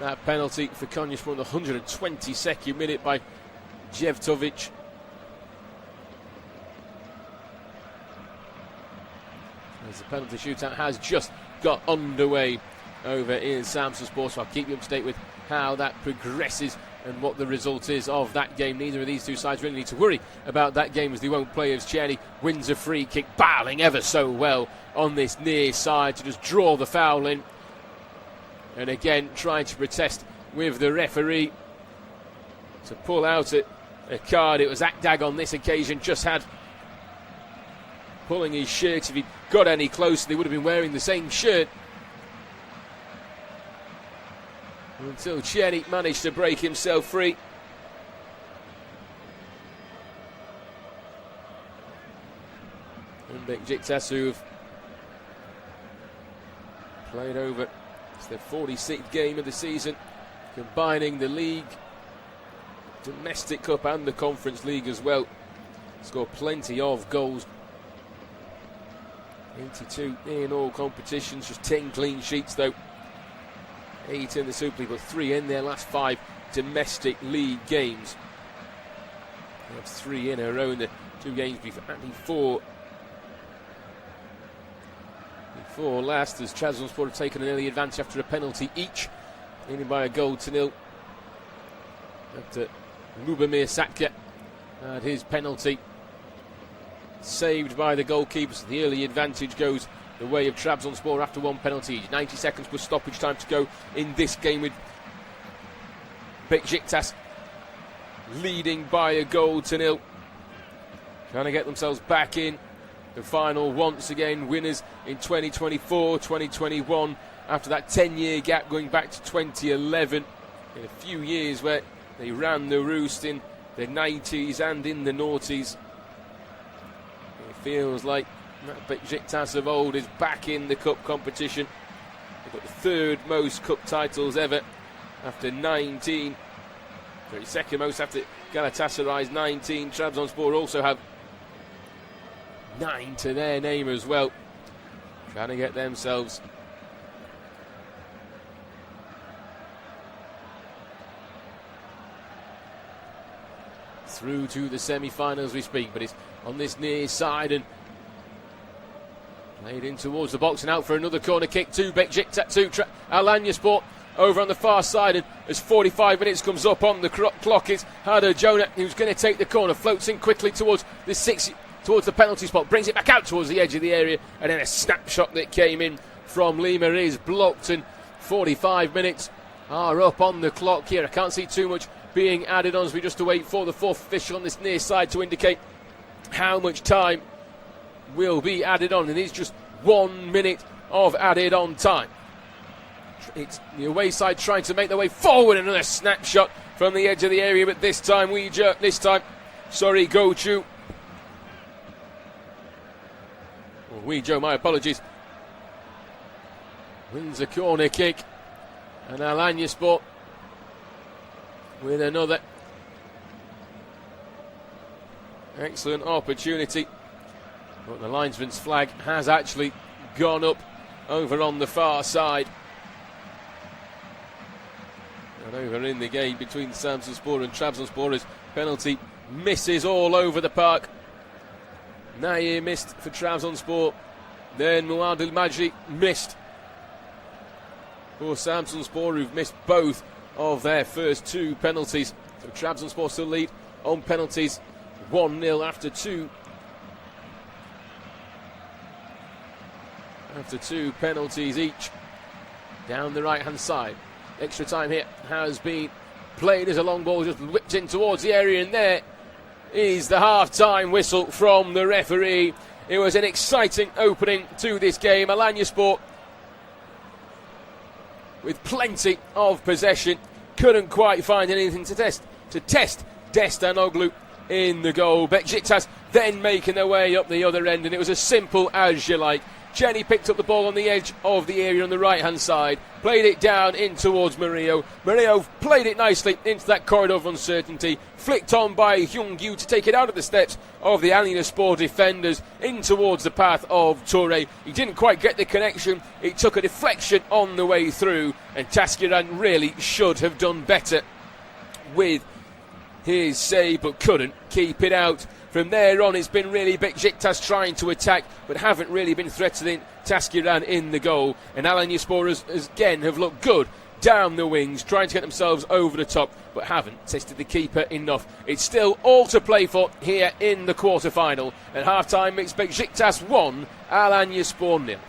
That penalty for Konyaspor in the 122nd minute by Jevtovic. As the penalty shootout has just got underway over in Samsunspor, so I'll keep you up to date with how that progresses and what the result is of that game. Neither of these 2 sides really need to worry about that game, as they won't play, as Czerny wins a free kick, barreling ever so well on this near side to just draw the foul in. And again, trying to protest with the referee to pull out a card. It was Akdag on this occasion, just had pulling his shirt. If he got any closer, they would have been wearing the same shirt. Until Czerny managed to break himself free. And Besiktas, who've played over, it's their 46th game of the season, combining the league, domestic cup and the Conference League as well. Scored plenty of goals. 82 in all competitions, just 10 clean sheets though. 8 in the Super League, but 3 in their last 5 domestic league games. They have 3 in a row in the 2 games before last, as Trabzonspor have taken an early advantage after a penalty each, winning by a goal to 0. After Lubomir Satka had his penalty saved by the goalkeepers, the early advantage goes the way of Trabzonspor after 1 penalty. 90 seconds plus stoppage time to go in this game, with Besiktas leading by a goal to 0. Trying to get themselves back in the final once again. Winners in 2024, 2021 after that 10-year gap going back to 2011. In a few years where they ran the roost in the 90s and in the noughties. It feels like Besiktas of old is back in the cup competition. They've got the third most cup titles ever after 19. Second most after Galatasaray's 19. Trabzonspor also have 9 to their name as well. Trying to get themselves through to the semi-finals we speak, but it's on this near side and played in towards the box and out for another corner kick to Besiktas-Alanyaspor over on the far side, and as 45 minutes comes up on the clock, it's Hado Jonah who's going to take the corner, floats in quickly towards the penalty spot, brings it back out towards the edge of the area, and then a snapshot that came in from Lima is blocked, and 45 minutes are up on the clock here. I can't see too much being added on as we just await for the fourth official on this near side to indicate how much time will be added on, and it's just 1 minute of added on time. It's the away side trying to make their way forward. Another snapshot from the edge of the area, but this time Gochu. Joe, my apologies. Wins a corner kick, and Alanyaspor with another excellent opportunity. But the linesman's flag has actually gone up over on the far side. And over in the game between Samsunspor and Trabzonspor as penalty misses all over the park. Nair missed for Trabzonspor. Then Muadil Majri missed for Samsunspor, who've missed both of their first 2 penalties. So Trabzonspor still lead on penalties 1-0 after 2. After 2 penalties each down the right hand side. Extra time here has been played as a long ball just whipped in towards the area, and there is the half-time whistle from the referee. It was an exciting opening to this game. Alanyaspor with plenty of possession, couldn't quite find anything to test Destanoglu in the goal. Besiktas then making their way up the other end, and it was as simple as you like. Jenny picked up the ball on the edge of the area on the right hand side, played it down in towards Murillo. Murillo played it nicely into that corridor of uncertainty, flicked on by Hyung-Gyu to take it out of the steps of the Alanyaspor defenders in towards the path of Toure. He didn't quite get the connection, it took a deflection on the way through, and Taskiran really should have done better with his save but couldn't keep it out. From there on, it's been really Besiktas trying to attack, but haven't really been threatening Taskiran in the goal. And Alanyaspor again have looked good down the wings, trying to get themselves over the top, but haven't tested the keeper enough. It's still all to play for here in the quarter-final. At half-time, it's Besiktas 1, Alanyaspor 0.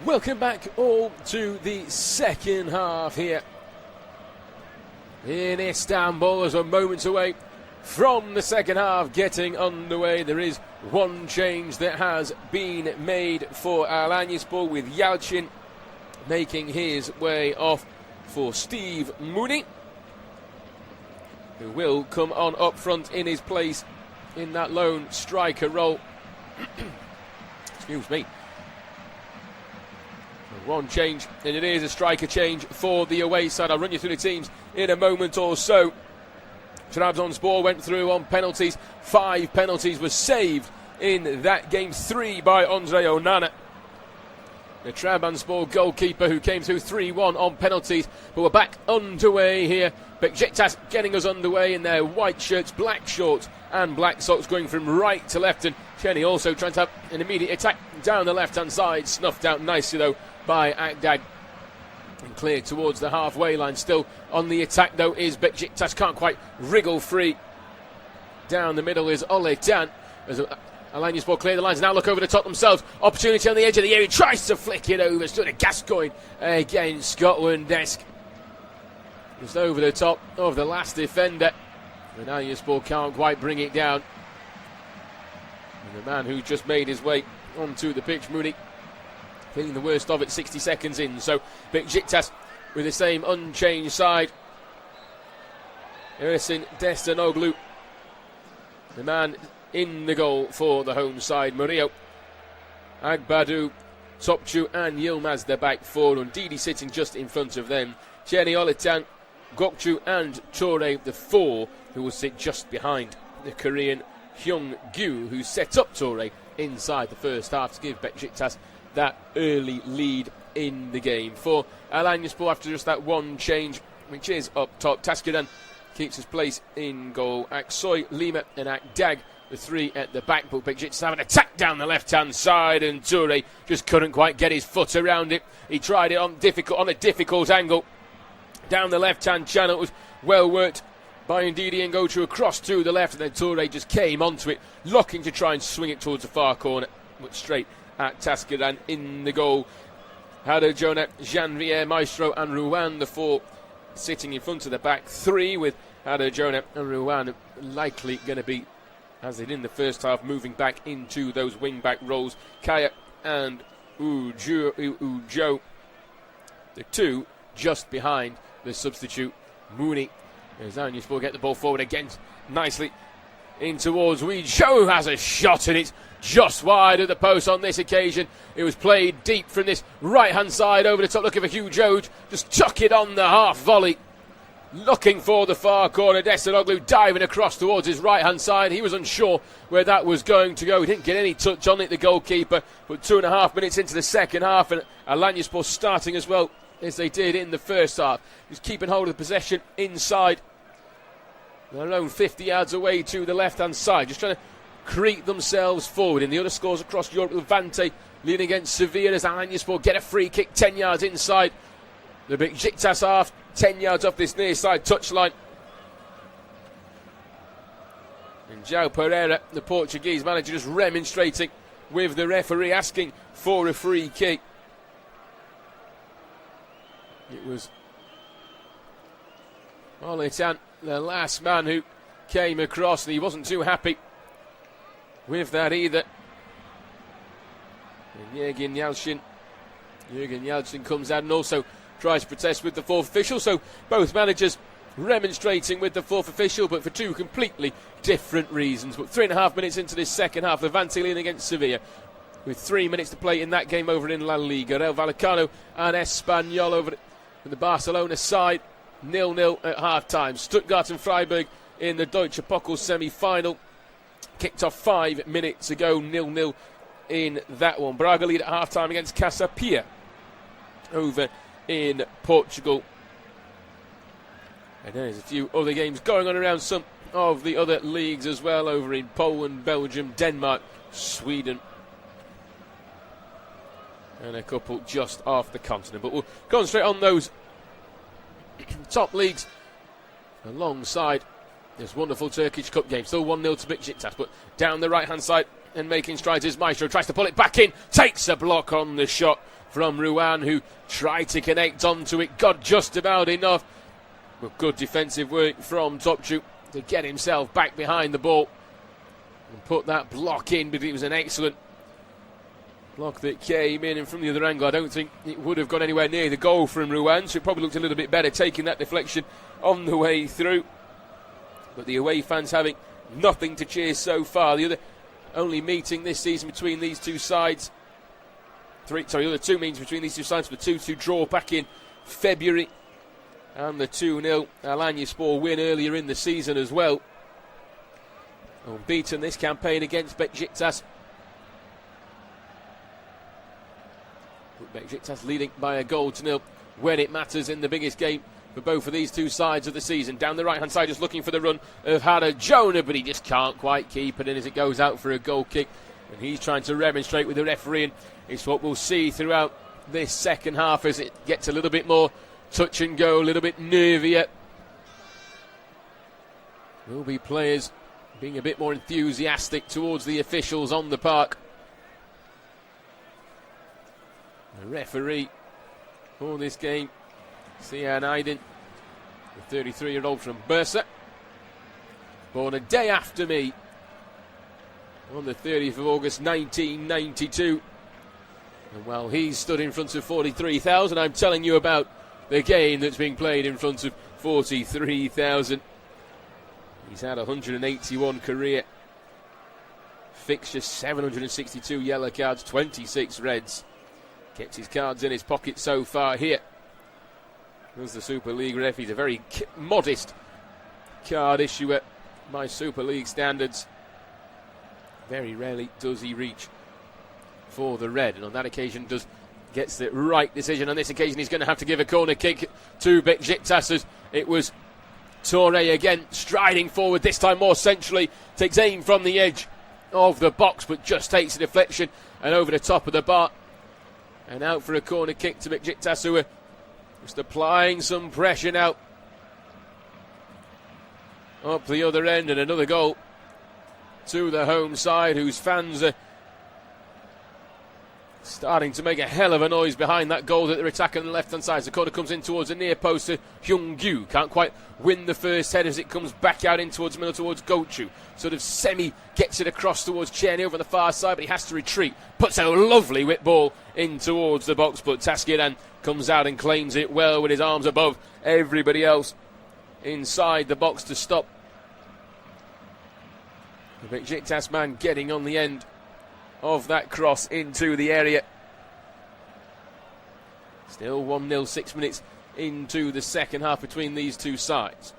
Welcome back all to the second half here in Istanbul, as we're moments away from the second half getting underway. There is one change that has been made for Alanyaspor, with Yalcin making his way off for Steve Mooney, who will come on up front in his place in that lone striker role. Excuse me. One change, and it is a striker change for the away side. I'll run you through the teams in a moment or so. Trabzonspor went through on penalties. 5 penalties were saved in that game, 3 by Andre Onana. The Trabzonspor goalkeeper, who came through 3-1 on penalties, but we're back underway here. Besiktas getting us underway in their white shirts, black shorts and black socks, going from right to left, and Cheney also trying to have an immediate attack down the left-hand side, snuffed out nicely though by Akdag, and cleared towards the halfway line. Still on the attack though is Besiktas, can't quite wriggle free. Down the middle is Oletan, as Alanyaspor clear the lines, now look over the top themselves. Opportunity on the edge of the area, tries to flick it over. Stood a Gascoigne against Scotland-esque. Just over the top of the last defender. And Alanyaspor can't quite bring it down. And the man who just made his way onto the pitch, Mooney, feeling the worst of it 60 seconds in. So Besiktas with the same unchanged side. Ersin Destanoglu, the man in the goal for the home side. Murillo, Agbadu, Topçu and Yilmaz the back four, and Didi sitting just in front of them. Cheney, Oletan, Gökçe and Toure the 4, who will sit just behind the Korean Hyung-gyu, who set up Toure inside the first half to give Besiktas that early lead in the game. For Alanyaspor, after just that one change, which is up top, Taskiran keeps his place in goal. Aksoy, Lima and Akdag, the 3 at the back, but Besiktas have an attack down the left-hand side, and Toure just couldn't quite get his foot around it. He tried it on a difficult angle down the left-hand channel. It was well worked by Ndidi and Gökçe across to the left, and then Toure just came onto it, looking to try and swing it towards the far corner, but straight at Taskiran in the goal. Hado Jonah, Janvier, Maestro and Ruan, the 4 sitting in front of the back 3, with Hado Jonah and Ruan likely going to be, as they did in the first half, moving back into those wing-back roles. Kaya and Ujo, the 2 just behind the substitute Mooney. As Alanyaspor get the ball forward again nicely in towards Ujo, has a shot, and it's just wide of the post on this occasion. It was played deep from this right-hand side over the top, looking for Hugh Jones, just chuck it on the half volley, looking for the far corner. Destanoglu diving across towards his right-hand side. He was unsure where that was going to go. He didn't get any touch on it, the goalkeeper, but 2.5 minutes into the second half, and Alanyaspor starting as well as they did in the first half, just keeping hold of the possession inside their own 50 yards away to the left-hand side, just trying to create themselves forward. In the other scores across Europe, Levante leading against Sevilla as Alanyaspor get a free kick 10 yards inside the Besiktas half, 10 yards off this near side touchline. And João Pereira, the Portuguese manager, just remonstrating with the referee, asking for a free kick. It was Oletan, the last man who came across, and he wasn't too happy with that either. And Jürgen Yalcin comes out and also tries to protest with the 4th official. So both managers remonstrating with the 4th official, but for 2 completely different reasons. But 3.5 minutes into this second half, Levante leading against Sevilla, with 3 minutes to play in that game over in La Liga. Real Vallecano and Espanyol over the Barcelona side, 0-0 at half-time. Stuttgart and Freiburg in the Deutsche Pokal semi-final. Kicked off 5 minutes ago, 0-0 in that one. Braga lead at half-time against Casa Pia over in Portugal. And there's a few other games going on around some of the other leagues as well, over in Poland, Belgium, Denmark, Sweden, and a couple just off the continent. But we'll concentrate on those top leagues alongside this wonderful Turkish Cup game. Still 1-0 to Besiktas, but down the right-hand side and making strides is Maestro. Tries to pull it back in, takes a block on the shot from Rouen, who tried to connect onto it, got just about enough. But good defensive work from Topçu to get himself back behind the ball and put that block in, but it was an excellent block that came in, and from the other angle I don't think it would have gone anywhere near the goal from Rouen, so it probably looked a little bit better taking that deflection on the way through. But the away fans having nothing to cheer so far. The other only meeting this season between these two sides, the other two meetings between these two sides, the 2-2 draw back in February and the 2-0 Alanyaspor win earlier in the season as well. Unbeaten this campaign against Besiktas. Besiktas leading by a 1-0 when it matters in the biggest game for both of these two sides of the season. Down the right hand side, just looking for the run of Hara Jonah, but he just can't quite keep it in as it goes out for a goal kick, and he's trying to remonstrate with the referee, and it's what we'll see throughout this second half as it gets a little bit more touch and go, a little bit nervier. Will be players being a bit more enthusiastic towards the officials on the park. The referee for this game, Sian Aydin, the 33-year-old from Bursa, born a day after me on the 30th of August 1992. And while he's stood in front of 43,000, I'm telling you about the game that's being played in front of 43,000. He's had 181 career fixtures, 762 yellow cards, 26 reds. Kept his cards in his pocket so far here. As the Super League ref, he's a very modest card issuer by Super League standards. Very rarely does he reach for the red, and on that occasion gets the right decision. On this occasion he's going to have to give a corner kick to Besiktas, as it was Touré again striding forward, this time more centrally, takes aim from the edge of the box but just takes a deflection and over the top of the bar and out for a corner kick to Besiktas, who are just applying some pressure now up the other end, and another goal to the home side, whose fans are starting to make a hell of a noise behind that goal that they're attacking on the left hand side. The corner comes in towards the near post to Hyung-gyu, can't quite win the first head as it comes back out in towards the middle towards Gochu, sort of semi gets it across towards Cheney over on the far side, but he has to retreat, puts a lovely whip ball in towards the box, but Taskiran comes out and claims it well with his arms above everybody else inside the box to stop the Besiktas man getting on the end of that cross into the area. Still 1-0, 6 minutes into the second half between these two sides.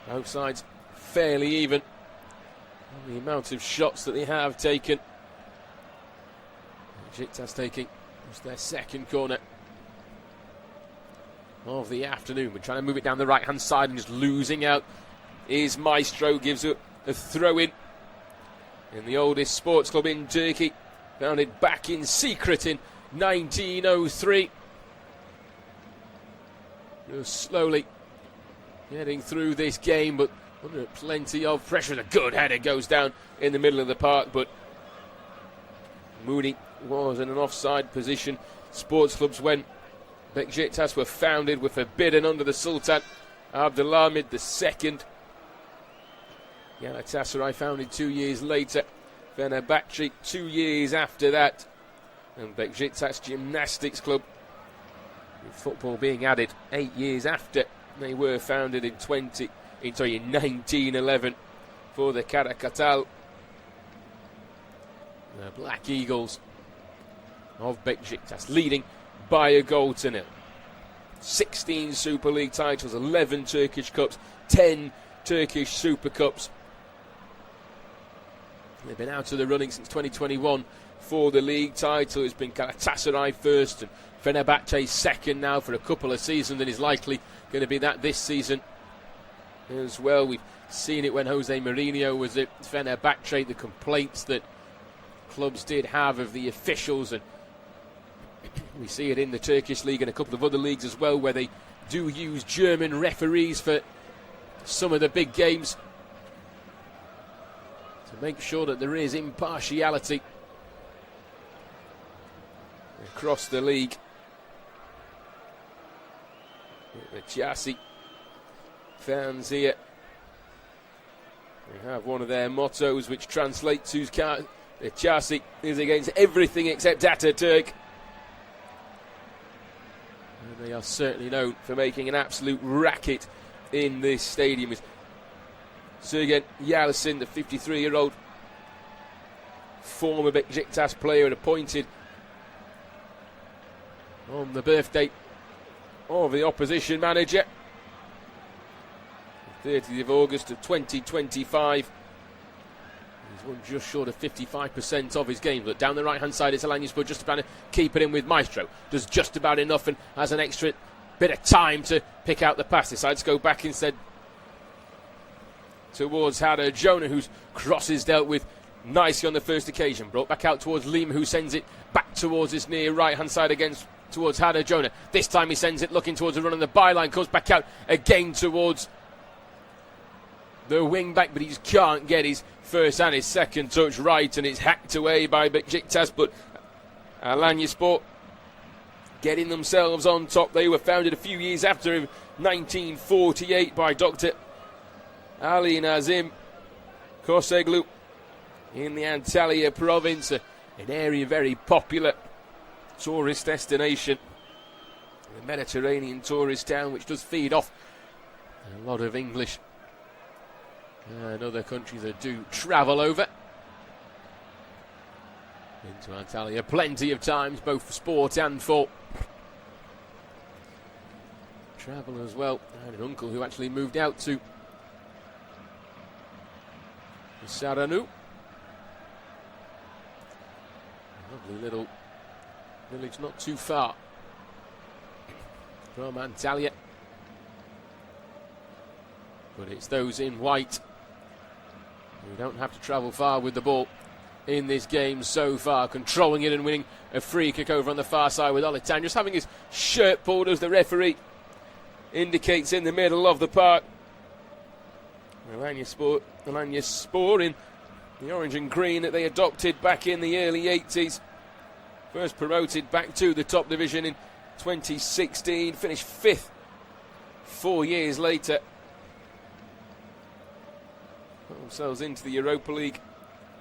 Both sides fairly even. The amount of shots that they have taken. Besiktas taking just their second corner of the afternoon. We're trying to move it down the right hand side and just losing out is Maestro, gives a throw in the oldest sports club in Turkey, founded back in secret in 1903. Just slowly getting through this game, but under plenty of pressure. A good header goes down in the middle of the park, but Mooney was in an offside position. Sports clubs, when Besiktas were founded, were forbidden under the Sultan Abdülhamid II. Galatasaray founded 2 years later, Fenerbahce 2 years after that, and Besiktas Gymnastics Club, with football being added 8 years after they were founded in 1911 for the Karakatal, the Black Eagles of Besiktas, leading by a 1-0. 16 Super League titles, 11 Turkish Cups, 10 Turkish Super Cups. They've been out of the running since 2021 for the league title. It's been Galatasaray first and Fenerbahce second now for a couple of seasons, and is likely going to be that this season as well. We've seen it when Jose Mourinho was at Fenerbahce, the complaints that clubs did have of the officials, and we see it in the Turkish league and a couple of other leagues as well, where they do use German referees for some of the big games. to make sure that there is impartiality across the league. The Chelsea fans here, they have one of their mottos which translates to the Chelsea is against everything except Ataturk. And they are certainly known for making an absolute racket in this stadium. Sergen Yalcin, the 53-year-old former Besiktas player and appointed on the birthday of the opposition manager, 30th of August of 2025. He's won just short of 55% of his games. But down the right-hand side, it's Alanyaspor just about to keep it in with Maestro. Does just about enough and has an extra bit of time to pick out the pass. Decides to go back instead towards Hada Jonah, whose cross is dealt with nicely on the first occasion. Brought back out towards Lima, who sends it back towards his near right-hand side against towards Hada Jonah. This time he sends it looking towards the run on the byline. Comes back out again towards the wing back, but he just can't get his first and his second touch right, and it's hacked away by Besiktas. But Alanyaspor getting themselves on top. They were founded a few years after, in 1948, by Dr. Ali Nazim Koseglu in the Antalya province, an area very popular tourist destination, the Mediterranean tourist town, which does feed off a lot of English and other countries that do travel over into Antalya plenty of times, both for sport and for travel as well. I had an uncle who actually moved out to Saranu, a lovely little village not too far from Antalya, but it's those in white who don't have to travel far with the ball in this game so far, controlling it and winning a free kick over on the far side with Olitan just having his shirt pulled as the referee indicates in the middle of the park. Alanyaspor in the orange and green that they adopted back in the early 80s. First promoted back to the top division in 2016, finished 5th 4 years later. Put themselves into the Europa League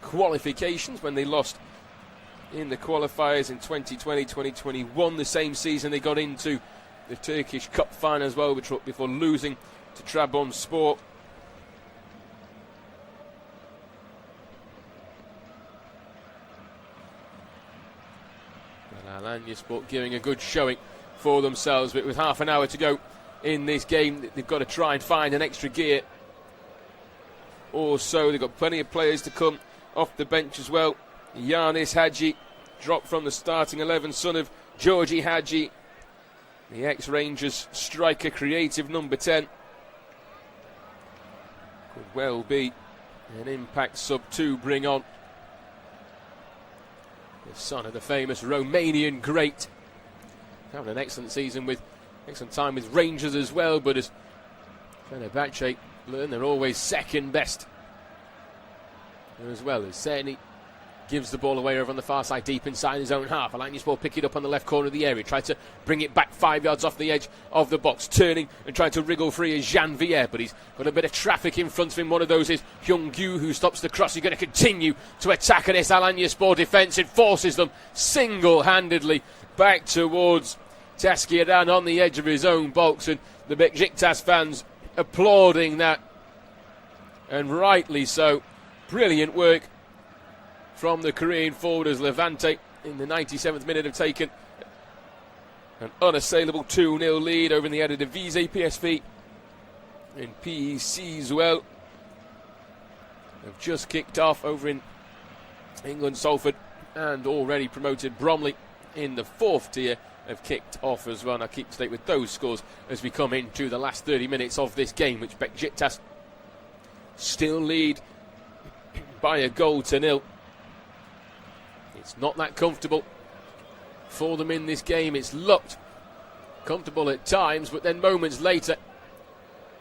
qualifications when they lost in the qualifiers in 2020-2021. The same season they got into the Turkish Cup final as well before losing to Trabzonspor. Alanyaspor giving a good showing for themselves, but with half an hour to go in this game, they've got to try and find an extra gear or so. They've got plenty of players to come off the bench as well. Yanis Hadji dropped from the starting 11, son of Georgi Hadji, the ex-Rangers striker, creative number 10. Could well be an Impact sub to bring on. The son of the famous Romanian great. Having an excellent season with excellent time with Rangers as well, but as Fenerbahce learn, they're always second best. As well as Serni gives the ball away over on the far side, deep inside his own half. Alanyaspor pick it up on the left corner of the area, try to bring it back 5 yards off the edge of the box, turning and trying to wriggle free is Jean Vier, but he's got a bit of traffic in front of him. One of those is Hyung Gyu, who stops the cross. He's going to continue to attack at this Alanyaspor defence. It forces them single-handedly back towards Taskiran on the edge of his own box, and the Besiktas fans applauding that, and rightly so. Brilliant work from the Korean forward as Levante in the 97th minute have taken an unassailable 2-0 lead over in the Eredivisie. PSV and PEC as well have just kicked off over in England. Salford and already promoted Bromley in the 4th tier have kicked off as well. And I'll keep straight with those scores as we come into the last 30 minutes of this game, which Besiktas still lead by a goal to 0. It's not that comfortable for them in this game. It's looked comfortable at times, but then moments later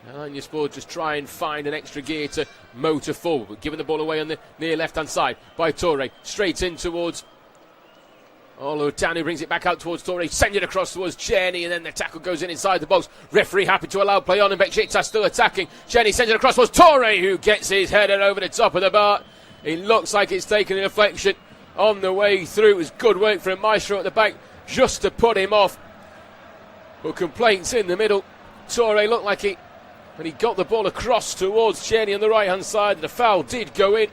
Alanyaspor just try and find an extra gear to motor forward, but giving the ball away on the near left-hand side by Torre. Straight in towards Olutanu, brings it back out towards Torre, sends it across towards Cheney, and then the tackle goes in inside the box. Referee happy to allow play on, and Besiktas still attacking. Cheney sends it across towards Torre, who gets his header over the top of the bar. It looks like it's taken a deflection on the way through. It was good work from Maestro at the back just to put him off. But complaints in the middle. Torre looked like he got the ball across towards Cheney on the right-hand side. The foul did go in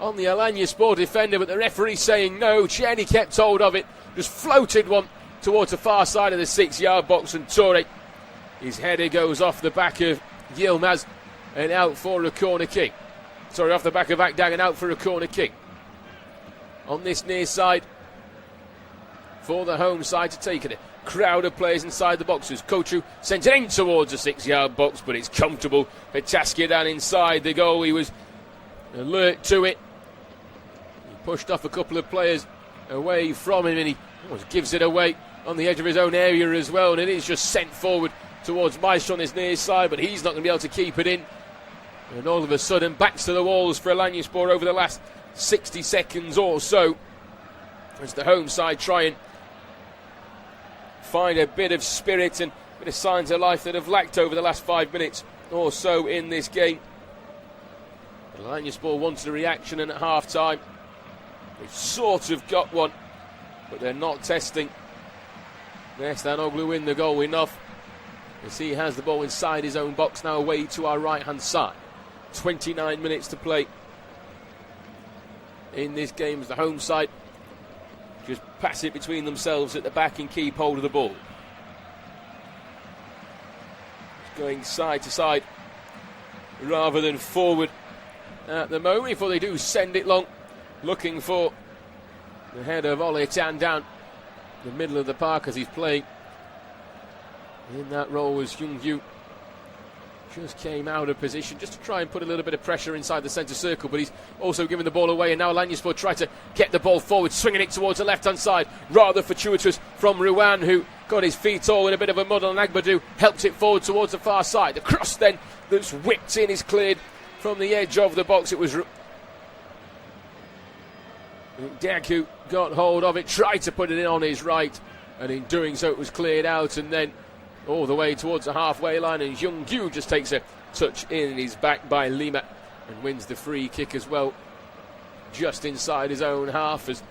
on the Alanyaspor defender, but the referee saying no. Cheney kept hold of it, just floated one towards the far side of the 6-yard box, and Torre, his header goes off the back of Yilmaz and out for a corner kick. Sorry, off the back of Akdag and out for a corner kick. On this near side for the home side to take it. Crowd of players inside the boxes. Kochu sends it in towards the 6-yard box, but it's comfortable for Taskidan inside the goal. He was alert to it. He pushed off a couple of players away from him, and he almost gives it away on the edge of his own area as well, and it is just sent forward towards Maestro on his near side, but he's not going to be able to keep it in. And all of a sudden, backs to the walls for Alanyaspor over the last 60 seconds or so, as the home side try and find a bit of spirit and a bit of signs of life that have lacked over the last 5 minutes or so in this game. Alanyaspor wanted a reaction, and at half-time they've sort of got one, but they're not testing Nestanoglu in the goal enough, as he has the ball inside his own box now, away to our right-hand side. 29 minutes to play in this game as the home side just pass it between themselves at the back and keep hold of the ball. It's going side to side rather than forward at the moment, before they do send it long, looking for the head of Oletan down the middle of the park as he's playing. In that role was Jung-Yu. Just came out of position just to try and put a little bit of pressure inside the centre circle, but he's also given the ball away, and now Alanyaspor try to get the ball forward, swinging it towards the left-hand side. Rather fortuitous from Ruan, who got his feet all in a bit of a muddle, and Agbadu helped it forward towards the far side. The cross then that's whipped in is cleared from the edge of the box. It was Dag who got hold of it, tried to put it in on his right, and in doing so it was cleared out, and then all the way towards the halfway line, and Jung-Gyu just takes a touch in, and he's back by Lima and wins the free kick as well, just inside his own half. As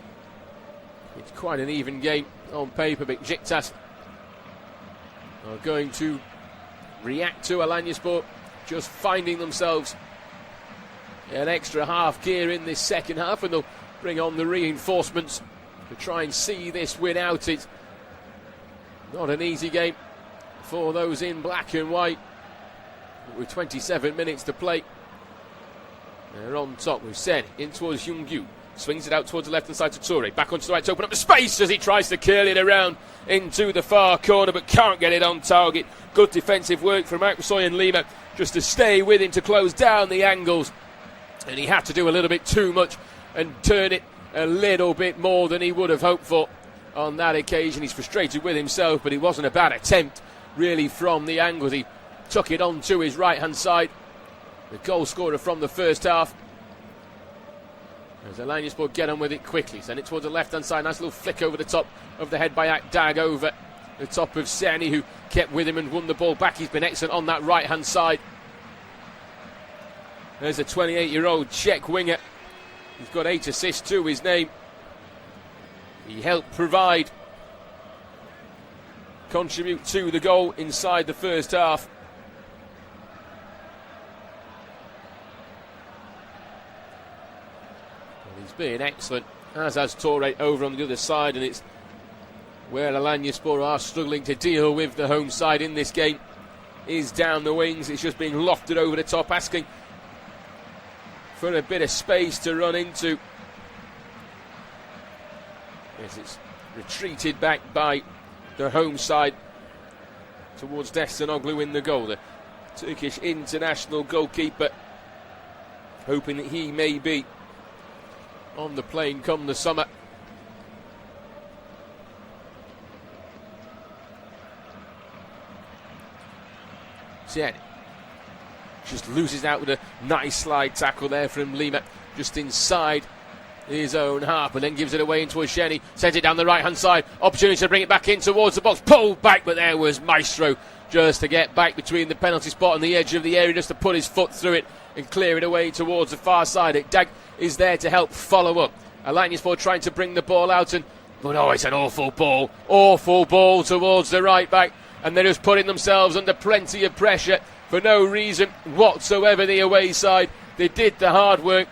it's quite an even game on paper, but Besiktas are going to react to Alanyaspor just finding themselves an extra half gear in this second half, and they'll bring on the reinforcements to try and see this win out. It's not an easy game for those in black and white, with 27 minutes to play. They're on top. We've said in towards Jung-Gyu, swings it out towards the left hand side to Toure, back onto the right to open up the space as he tries to curl it around into the far corner, but can't get it on target. Good defensive work from Aksoy and Lima just to stay with him to close down the angles, and he had to do a little bit too much and turn it a little bit more than he would have hoped for on that occasion. He's frustrated with himself, but it wasn't a bad attempt really from the angles. He took it on to his right hand side, the goal scorer from the first half, as Alanyaspor get on with it quickly. Send it towards the left hand side, nice little flick over the top of the head by Akdag over the top of Seni, who kept with him and won the ball back. He's been excellent on that right hand side. There's a 28-year-old Czech winger. He's got 8 assists to his name. He helped contribute to the goal inside the first half. And he's been excellent, as has Toure over on the other side, and it's where Alanyaspor are struggling to deal with the home side in this game is down the wings. It's just being lofted over the top, asking for a bit of space to run into. Yes, it's retreated back by the home side towards Nestanoglu in the goal. The Turkish international goalkeeper, hoping that he may be on the plane come the summer. Cheney just loses out with a nice slide tackle there from Lima, just inside his own half, and then gives it away into Osheni, sends it down the right hand side, opportunity to bring it back in towards the box, pulled back, but there was Maestro just to get back between the penalty spot and the edge of the area, just to put his foot through it and clear it away towards the far side. Dag is there to help follow up. Alanyaspor trying to bring the ball out, but it's an awful ball towards the right back, and they're just putting themselves under plenty of pressure for no reason whatsoever. The away side, they did the hard work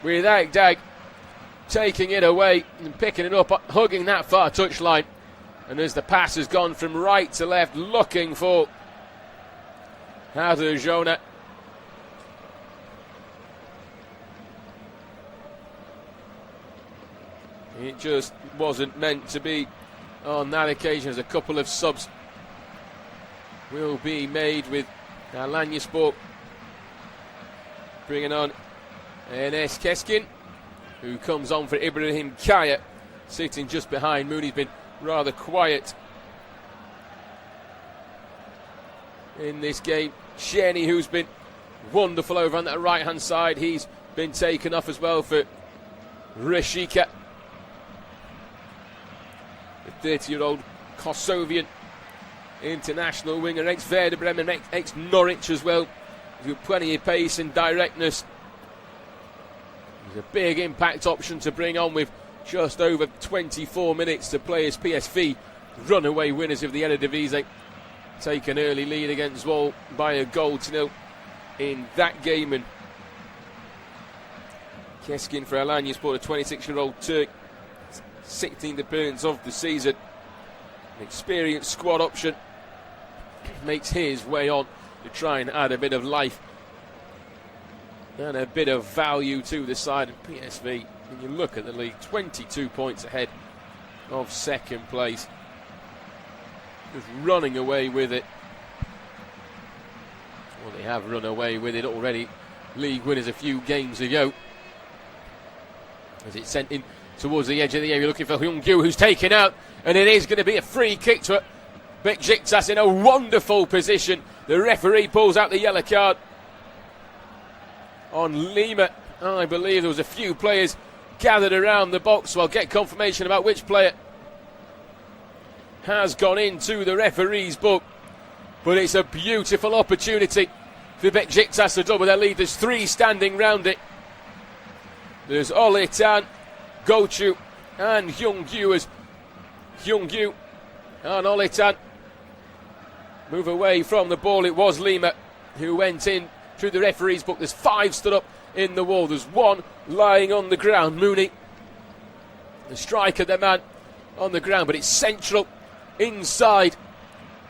without Dag taking it away and picking it up, hugging that far touchline. And as the pass has gone from right to left, looking for Hadejona. It just wasn't meant to be on that occasion, as a couple of subs will be made with Alanyaspor bringing on Enes Keskin, who comes on for Ibrahim Kaya, sitting just behind Mooney's been rather quiet in this game. Shenny, who's been wonderful over on that right hand side, he's been taken off as well for Rashika, the 30-year-old Kosovian international winger, ex-Werder Bremen, ex-Norwich as well. He's got plenty of pace and directness. He's a big impact option to bring on with just over 24 minutes to play as PSV runaway winners of the Eredivisie. Take an early lead against Zwolle by a 1-0 in that game. And Keskin for Alanyaspor, a 26-year-old Turk, 16th appearance of the season. An experienced squad option, makes his way on to try and add a bit of life and a bit of value to the side of PSV. When you look at the league, 22 points ahead of second place, just running away with it. Well, they have run away with it already. League winners a few games ago, as it's sent in towards the edge of the area, looking for Hyung-Gyu, who's taken out, and it is going to be a free kick to Besiktas in a wonderful position. The referee pulls out the yellow card on Lima. I believe there was a few players gathered around the box, so I'll get confirmation about which player has gone into the referee's book. But it's a beautiful opportunity for Besiktas to double their lead. There's three standing round it. There's Oletan, Gochu and Hyung-Gyu, as Hyung-Gyu and Oletan move away from the ball. It was Lima who went in through the referee's book. There's 5 stood up in the wall. There's 1 lying on the ground. Mooney, the striker, the man on the ground, but it's central inside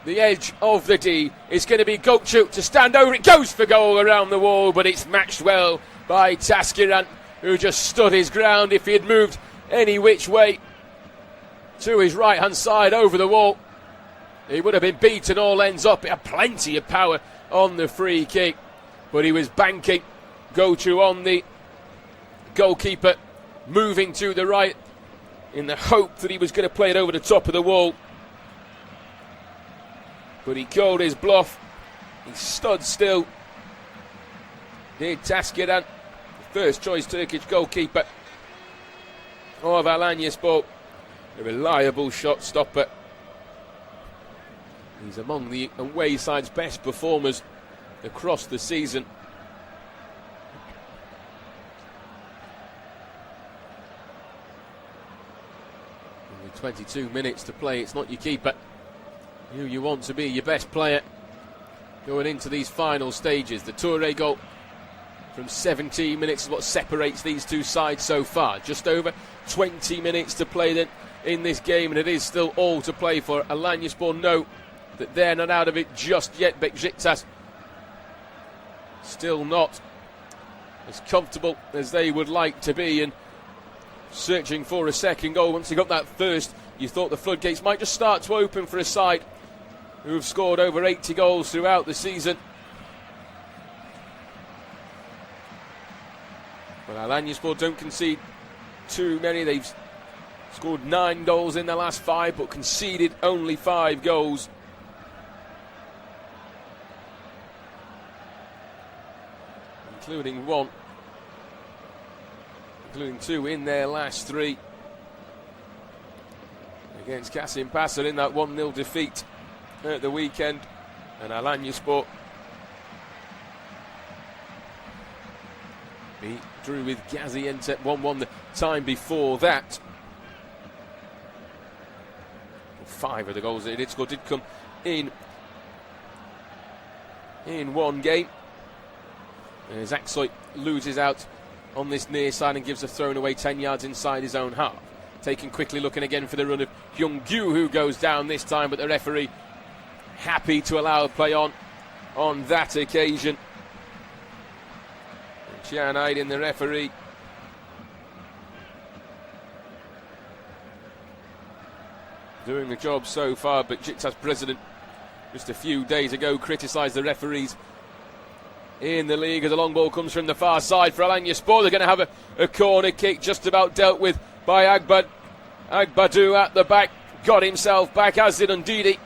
the edge of the D. It's going to be Gochu to stand over. It goes for goal around the wall, but it's matched well by Taskiran, who just stood his ground. If he had moved any which way to his right hand side over the wall, he would have been beaten all ends up. He had plenty of power on the free kick, but he was banking Gochu on the goalkeeper, moving to the right in the hope that he was going to play it over the top of the wall. But he called his bluff. He stood still. Did Taskiran, first choice Turkish goalkeeper of Alanyaspor, a reliable shot stopper. He's among the away side's best performers across the season. Only 22 minutes to play. It's not your keeper who you want to be your best player going into these final stages. The Toure goal from 17 minutes is what separates these two sides so far. Just over 20 minutes to play then in this game, and it is still all to play for. Alanyaspor know that they're not out of it just yet. Besiktas still not as comfortable as they would like to be, and searching for a second goal. Once they got that first, you thought the floodgates might just start to open for a side who have scored over 80 goals throughout the season. But Alanyaspor don't concede too many. They've scored 9 goals in their last 5, but conceded only 5 goals. including one, including two in their last three against Kasim Passer in that 1-0 defeat at the weekend. And Alanyaspor beat drew with Gaziantep 1-1 the time before that. 5 of the goals that it did score did come in one game. As Aksoy loses out on this near side and gives a thrown away 10 yards inside his own half. Taking quickly, looking again for the run of Hyung-gyu, who goes down this time, but the referee happy to allow play on that occasion. Chian Aydin, the referee, doing the job so far, but Besiktas president just a few days ago criticised the referees in the league as a long ball comes from the far side for Alanyaspor. They're going to have a corner kick just about dealt with by Agbadu at the back. Got himself back, as did Ndidi.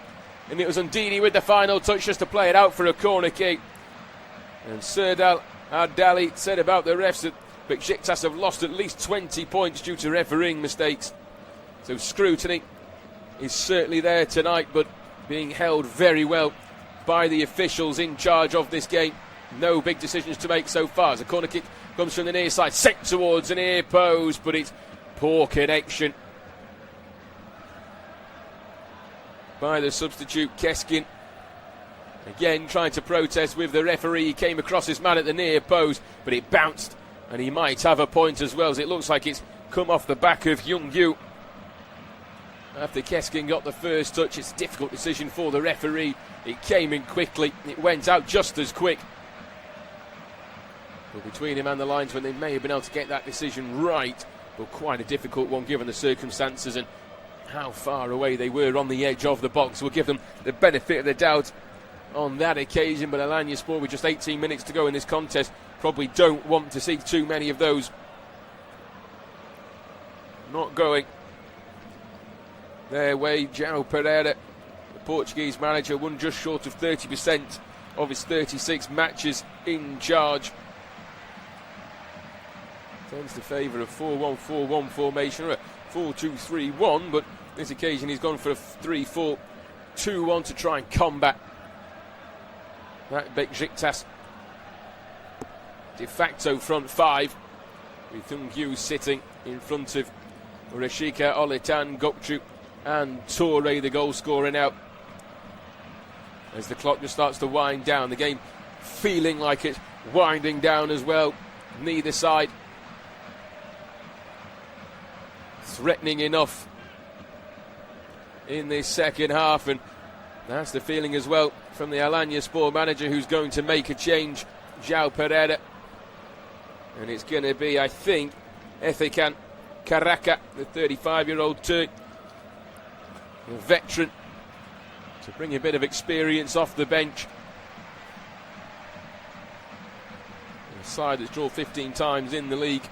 And it was Ndidi with the final touch just to play it out for a corner kick. And Serdal Ardali said about the refs that Besiktas have lost at least 20 points due to refereeing mistakes. So scrutiny is certainly there tonight, but being held very well by the officials in charge of this game. No big decisions to make so far. As a corner kick comes from the near side, sent towards an near post, but it's poor connection by the substitute Keskin. Again trying to protest with the referee. He came across his man at the near post, but it bounced, and he might have a point as well, as it looks like it's come off the back of Hyung-gyu. After Keskin got the first touch, it's a difficult decision for the referee. It came in quickly, it went out just as quick. But between him and the linesman, they may have been able to get that decision right, but quite a difficult one given the circumstances and how far away they were on the edge of the box. We'll give them the benefit of the doubt on that occasion, but Alanyaspor, with just 18 minutes to go in this contest, probably don't want to see too many of those not going their way. João Pereira, the Portuguese manager, won just short of 30% of his 36 matches in charge. Tends to favour a 4-1-4-1 formation, or a 4-2-3-1, but this occasion he's gone for a 3-4-2-1 to try and combat that Besiktas de facto front five, with Hyung-gyu sitting in front of Rashika, Oletan, Gokchu and Toure, the goal scorer now. As the clock just starts to wind down, the game feeling like it's winding down as well. Neither side threatening enough in this second half, and that's the feeling as well from the Alanyaspor manager, who's going to make a change, João Pereira. And it's going to be, I think, Ethikan Karaka, the 35-year-old Turk, a veteran, to bring a bit of experience off the bench. A side that's drawn 15 times in the league.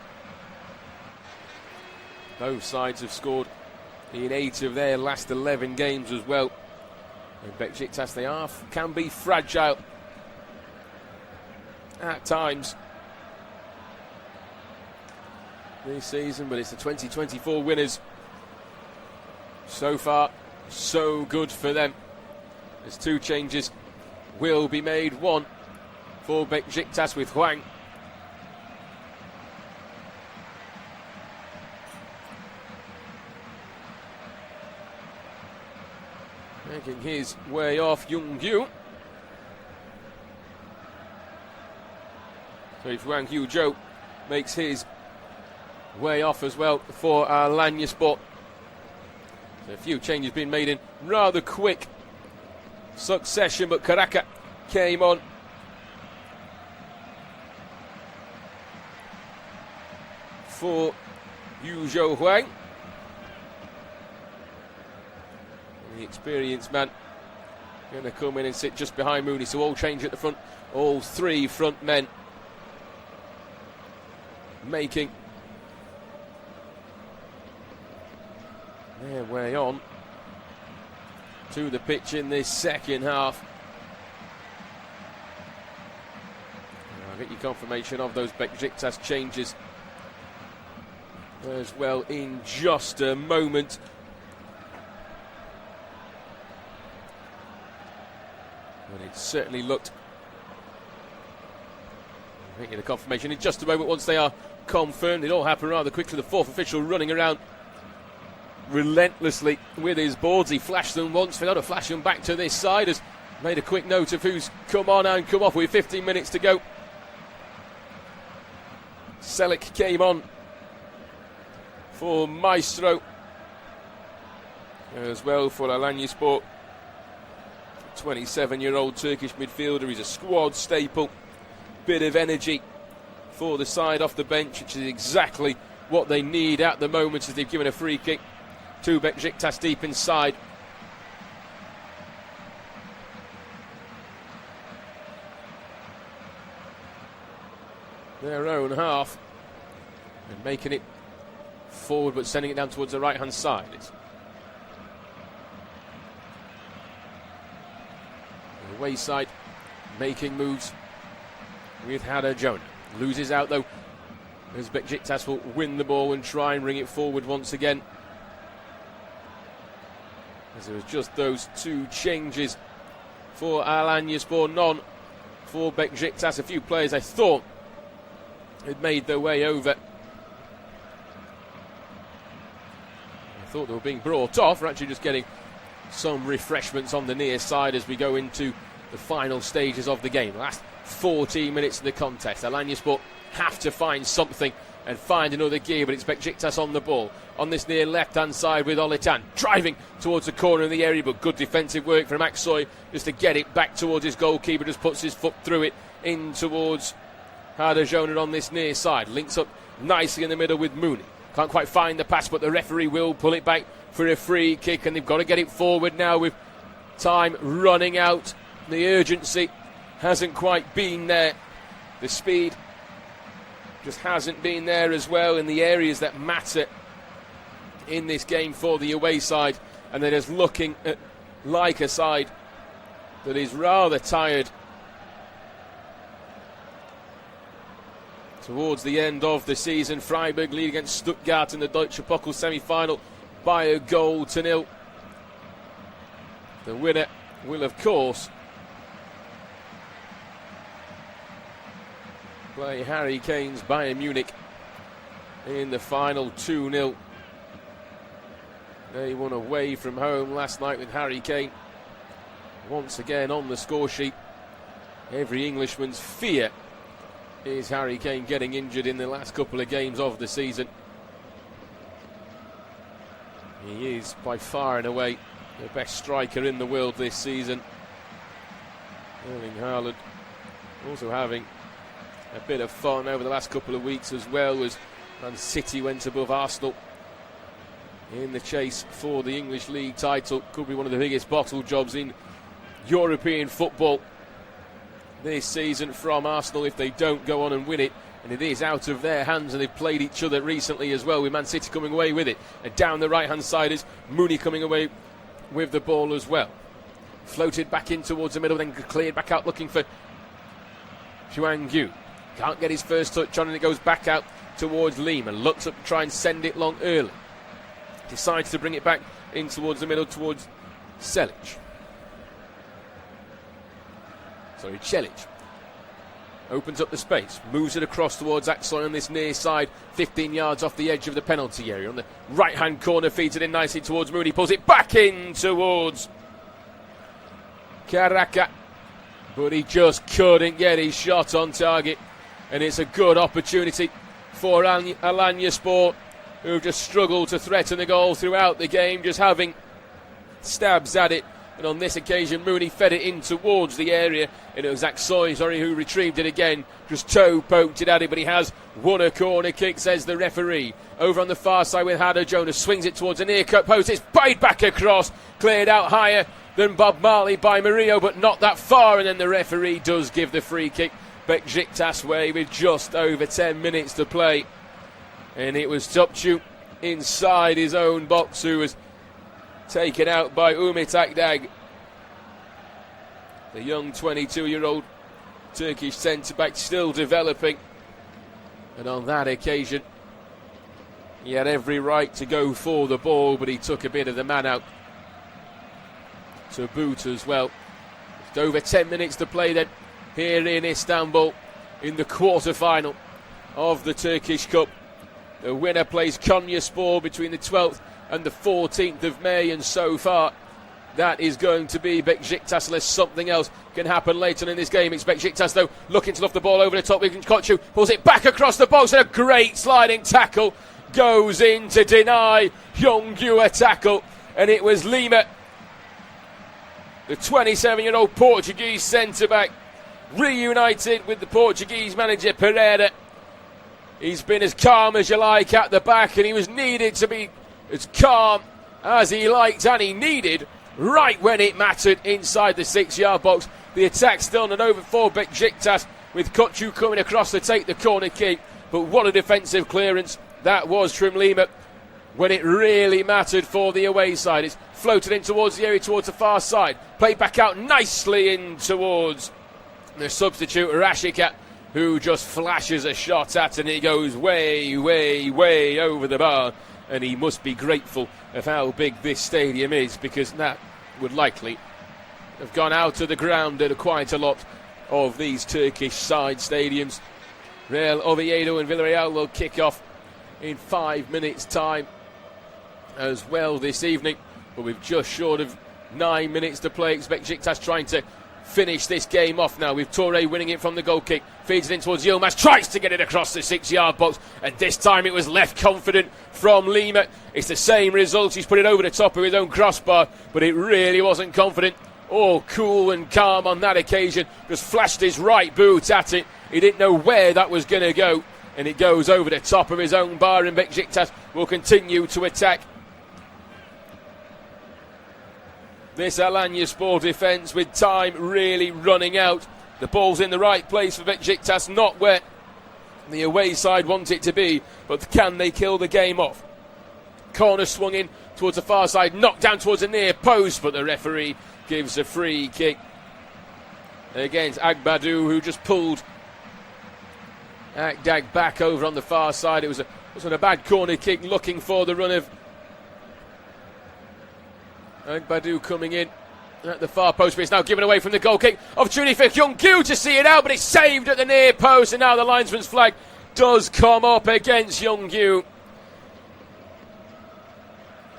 Both sides have scored in 8 of their last 11 games as well. And Besiktas, they can be fragile at times this season, but it's the 2024 winners. So far, so good for them. There's 2 changes will be made. One for Besiktas with Hwang. Making his way off, Hyung-gyu. So if Hwang Hyo-jo makes his way off as well for Alanyaspor. So a few changes being made in rather quick succession, but Karaka came on for Yu-jo Hwang. The experienced man going to come in and sit just behind Mooney, so all change at the front. All 3 front men making their way on to the pitch in this second half. I'll get you confirmation of those Besiktas changes as well in just a moment. But it certainly looked. I'll get you the confirmation in just a moment once they are confirmed. It all happened rather quickly. The fourth official running around relentlessly with his boards. He flashed them once, failed to flash them back to this side. Has made a quick note of who's come on and come off with 15 minutes to go. Selic came on for Maestro as well for Alanyaspor. 27-year-old Turkish midfielder. He's a squad staple. Bit of energy for the side off the bench, which is exactly what they need at the moment, as they've given a free kick to Besiktas deep inside. Their own half, and making it forward but sending it down towards the right hand side. It's the away side making moves with Hada Jonah. Loses out though, as Besiktas will win the ball and try and bring it forward once again. As there was just those two changes for Alanyaspor, none for Besiktas. A few players I thought had made their way over. I thought they were being brought off. We're actually just getting some refreshments on the near side as we go into the final stages of the game. Last 14 minutes of the contest. Alanyaspor have to find something and find another gear, but it's Besiktas on the ball on this near left-hand side with Olitan driving towards the corner of the area, but good defensive work from Aksoy just to get it back towards his goalkeeper. Just puts his foot through it in towards Hada Jonah on this near side. Links up nicely in the middle with Mooney. Can't quite find the pass, but the referee will pull it back for a free kick, and they've got to get it forward now with time running out. The urgency hasn't quite been there. The speed just hasn't been there as well in the areas that matter in this game for the away side, and they're just looking at like a side that is rather tired towards the end of the season. Freiburg lead against Stuttgart in the Deutsche Pokal semi-final by a goal to nil. The winner will, of course, play Harry Kane's Bayern Munich in the final 2-0. They won away from home last night with Harry Kane once again on the score sheet. Every Englishman's fear is Harry Kane getting injured in the last couple of games of the season. He is by far and away the best striker in the world this season. Erling Haaland also having a bit of fun over the last couple of weeks as well, as Man City went above Arsenal in the chase for the English League title. Could be one of the biggest bottle jobs in European football this season from Arsenal if they don't go on and win it, and it is out of their hands, and they've played each other recently as well, with Man City coming away with it. And down the right hand side is Mooney coming away with the ball as well. Floated back in towards the middle, then cleared back out looking for Xuan Yu. Can't get his first touch on, and it goes back out towards Lehmann. Looks up to try and send it long early. Decides to bring it back in towards the middle towards Celic. Opens up the space, moves it across towards Aksoy on this near side, 15 yards off the edge of the penalty area. On the right-hand corner, feeds it in nicely towards Mooney, pulls it back in towards Karaka, but he just couldn't get his shot on target, and it's a good opportunity for Alanyaspor, who've just struggled to threaten the goal throughout the game, just having stabs at it. And on this occasion, Mooney fed it in towards the area, and it was Aksoy, who retrieved it again. Just toe poked it at it, but he has won a corner kick, says the referee. Over on the far side with Hada Jonah, swings it towards a near-cut post. It's played back across, cleared out higher than Bob Marley by Murillo, but not that far, and then the referee does give the free kick Besiktas way with just over 10 minutes to play. And it was Topçu inside his own box who was taken out by Umit Akdag. The young 22-year-old Turkish centre-back, still developing. And on that occasion, he had every right to go for the ball, but he took a bit of the man out to boot as well. Just over 10 minutes to play then here in Istanbul in the quarter-final of the Turkish Cup. The winner plays Konyaspor between the 12th and the 14th of May, and so far that is going to be Besiktas, unless something else can happen later on in this game. It's Besiktas, though, looking to loft the ball over the top. Koçu pulls it back across the box, and a great sliding tackle goes in to deny Hyungju a tackle. And it was Lima, the 27-year-old Portuguese centre-back, reunited with the Portuguese manager Pereira. He's been as calm as you like at the back, and he was needed to be as calm as he liked, and he needed right when it mattered inside the 6-yard box. The attack still not over for Besiktas, with Koçu coming across to take the corner kick. But what a defensive clearance that was from Lima when it really mattered for the away side. It's floated in towards the area, towards the far side. Played back out nicely in towards the substitute Rashica, who just flashes a shot at it, and it goes way, way, way over the bar. And he must be grateful of how big this stadium is, because that would likely have gone out of the ground at quite a lot of these Turkish side stadiums. Real Oviedo and Villarreal will kick off in 5 minutes' time as well this evening. But we've just short of 9 minutes to play. Besiktas trying to finish this game off now, with Toure winning it from the goal kick. Feeds it in towards Yilmaz, tries to get it across the 6-yard box, and this time it was left confident from Lima. It's the same result. He's put it over the top of his own crossbar, but it really wasn't confident. Oh, cool and calm on that occasion. Just flashed his right boot at it. He didn't know where that was going to go, and it goes over the top of his own bar, and Besiktas will continue to attack this Alanyaspor defence with time really running out. The ball's in the right place for Besiktas, not where the away side want it to be, but can they kill the game off? Corner swung in towards the far side, knocked down towards the near post, but the referee gives a free kick against Agbadu, who just pulled Akdag back over on the far side. It wasn't a bad corner kick, looking for the run of Agbadu coming in at the far post, but it's now given away from the goal kick. Opportunity for Hyungju to see it out, but it's saved at the near post, and now the linesman's flag does come up against Hyungju.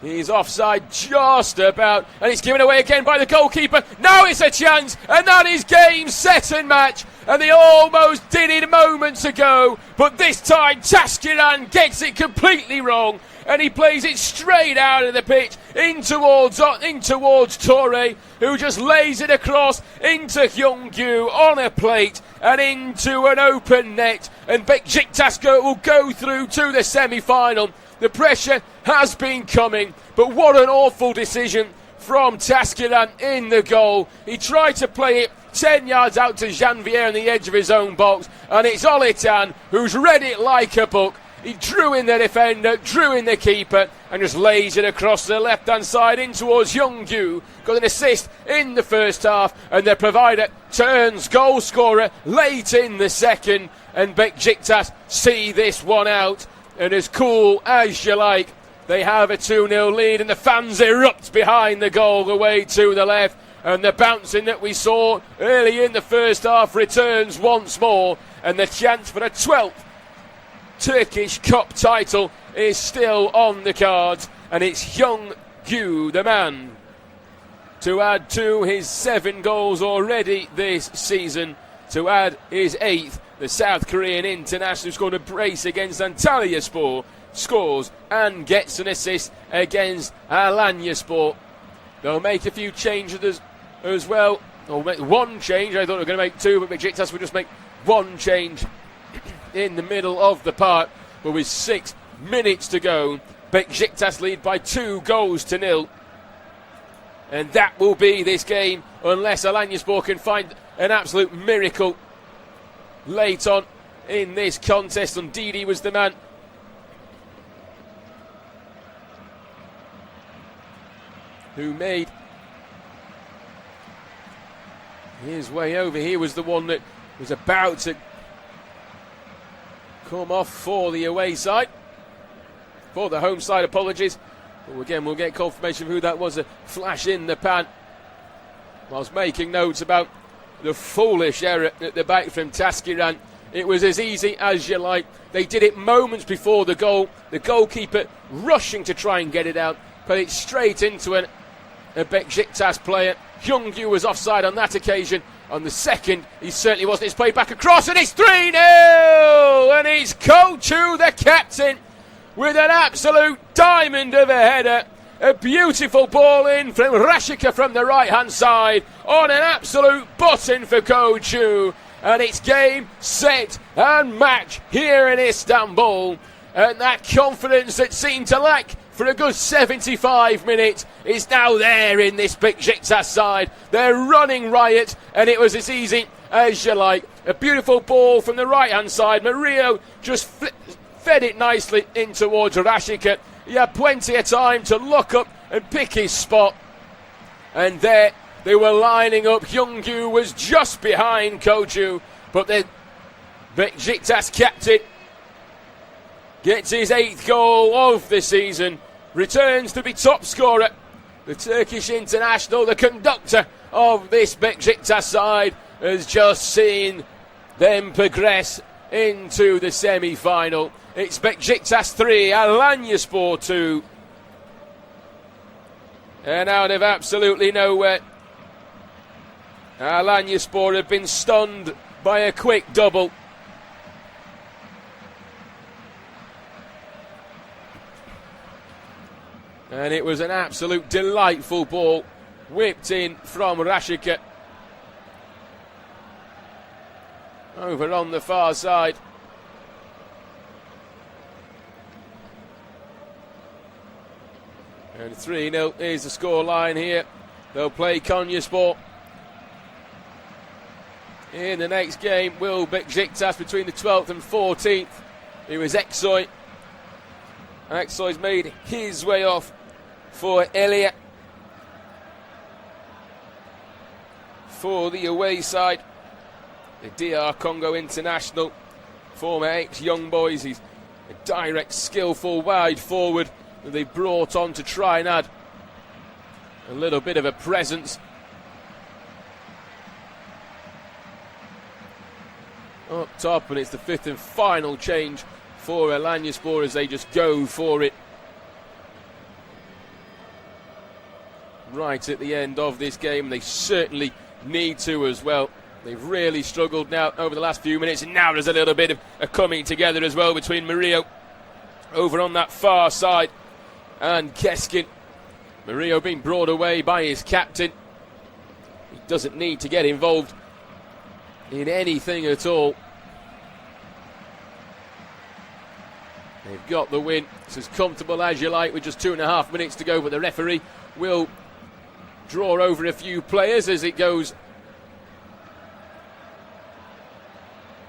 He's offside just about, and it's given away again by the goalkeeper. Now it's a chance, and that is game, set and match. And they almost did it moments ago, but this time Taskiran gets it completely wrong, and he plays it straight out of the pitch in towards Toure, who just lays it across into Hyungju on a plate and into an open net. And Besiktas will go through to the semi-final. The pressure has been coming, but what an awful decision from Taskiran in the goal. He tried to play it 10 yards out to Janvier on the edge of his own box, and it's Olitan who's read it like a book. He drew in the defender, drew in the keeper, and just lays it across the left-hand side in towards Hyungju. Got an assist in the first half, and the provider turns goal scorer late in the second, and Besiktas see this one out. And as cool as you like, they have a 2-0 lead, and the fans erupt behind the goal away to the left. And the bouncing that we saw early in the first half returns once more, and the chance for a 12th Turkish Cup title is still on the cards, and it's Hyungju, the man, to add to his 7 goals already this season, to add his 8th. The South Korean international scored a brace against Antalyaspor, scores and gets an assist against Alanyaspor. They'll make a few changes as well. They'll make one change. I thought they were going to make 2, but Besiktas will just make 1 change in the middle of the park. But with 6 minutes to go, Besiktas lead by 2-0. And that will be this game, unless Alanyaspor can find an absolute miracle late on in this contest. And Didi was the man who made his way over. He was the one that was about to come off for the away side. For the home side, apologies. But again, we'll get confirmation of who that was. A flash in the pan. Whilst making notes about the foolish error at the back from Taskiran. It was as easy as you like. They did it moments before the goal. The goalkeeper rushing to try and get it out. Put it straight into a Besiktas player. Hyung-Yu was offside on that occasion. On the second, he certainly wasn't. It's played back across, and it's 3-0! And it's Ko-Chu, the captain, with an absolute diamond of a header. A beautiful ball in from Rashika from the right-hand side on an absolute button for Ko-Chu. And it's game, set, and match here in Istanbul. And that confidence that seemed to lack for a good 75 minutes is now there in this Besiktas side. They're running riot, and it was as easy as you like. A beautiful ball from the right-hand side. Mario just fed it nicely in towards Rashika. He had plenty of time to look up and pick his spot. And there they were lining up. Hyung-Yu was just behind Ko-Chu, but the Besiktas captain gets his 8th goal of the season, returns to be top scorer. The Turkish international, the conductor of this Besiktas side, has just seen them progress into the semi-final. It's Besiktas 3, Alanyaspor 2. And out of absolutely nowhere, Alanyaspor have been stunned by a quick double. And it was an absolute delightful ball whipped in from Rashika. Over on the far side. And 3-0 is the scoreline here. They'll play Konyaspor. In the next game will Besiktas between the 12th and 14th. It was Eksoy. Eksoy's made his way off for Elia. For the away side, the DR Congo international, former ex-Young Boys. He's a direct, skillful wide forward that they brought on to try and add a little bit of a presence up top, and it's the 5th and final change for Alanyaspor as they just go for it right at the end of this game. They certainly need to as well. They've really struggled now over the last few minutes, and now there's a little bit of a coming together as well between Murillo over on that far side and Keskin. Murillo being brought away by his captain. He doesn't need to get involved in anything at all. They've got the win. It's as comfortable as you like with just 2.5 minutes to go, but the referee will draw over a few players as it goes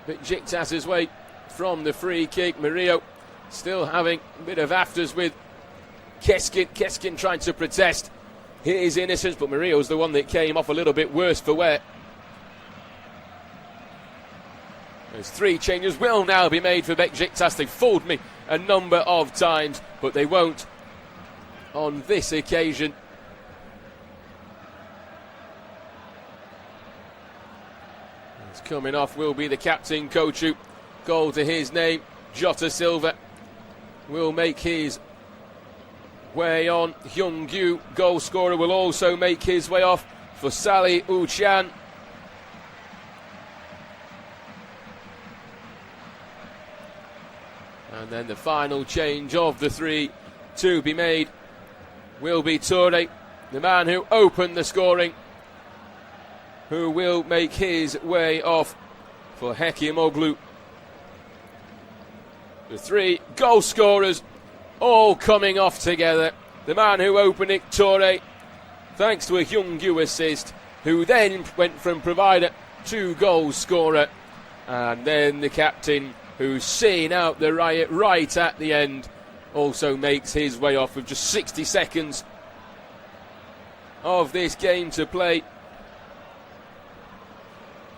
Besiktas' way from the free kick. Murillo still having a bit of afters with Keskin. Keskin trying to protest his innocence, but Murillo's the one that came off a little bit worse for wear. Those 3 changes will now be made for Besiktas. They've fooled me a number of times, but they won't on this occasion. It's coming off will be the captain, Ko-Chu. Goal to his name. Jota Silva will make his way on. Hyung-Yu, goal scorer, will also make his way off for Sally Uchan. And then the final change of the 3 to be made will be Toure, the man who opened the scoring, who will make his way off for Hekimoglu. The 3 goal scorers all coming off together. The man who opened it, Toure, thanks to a Hyung-Yu assist, who then went from provider to goal scorer. And then the captain, who's seen out the riot right at the end, also makes his way off with just 60 seconds of this game to play.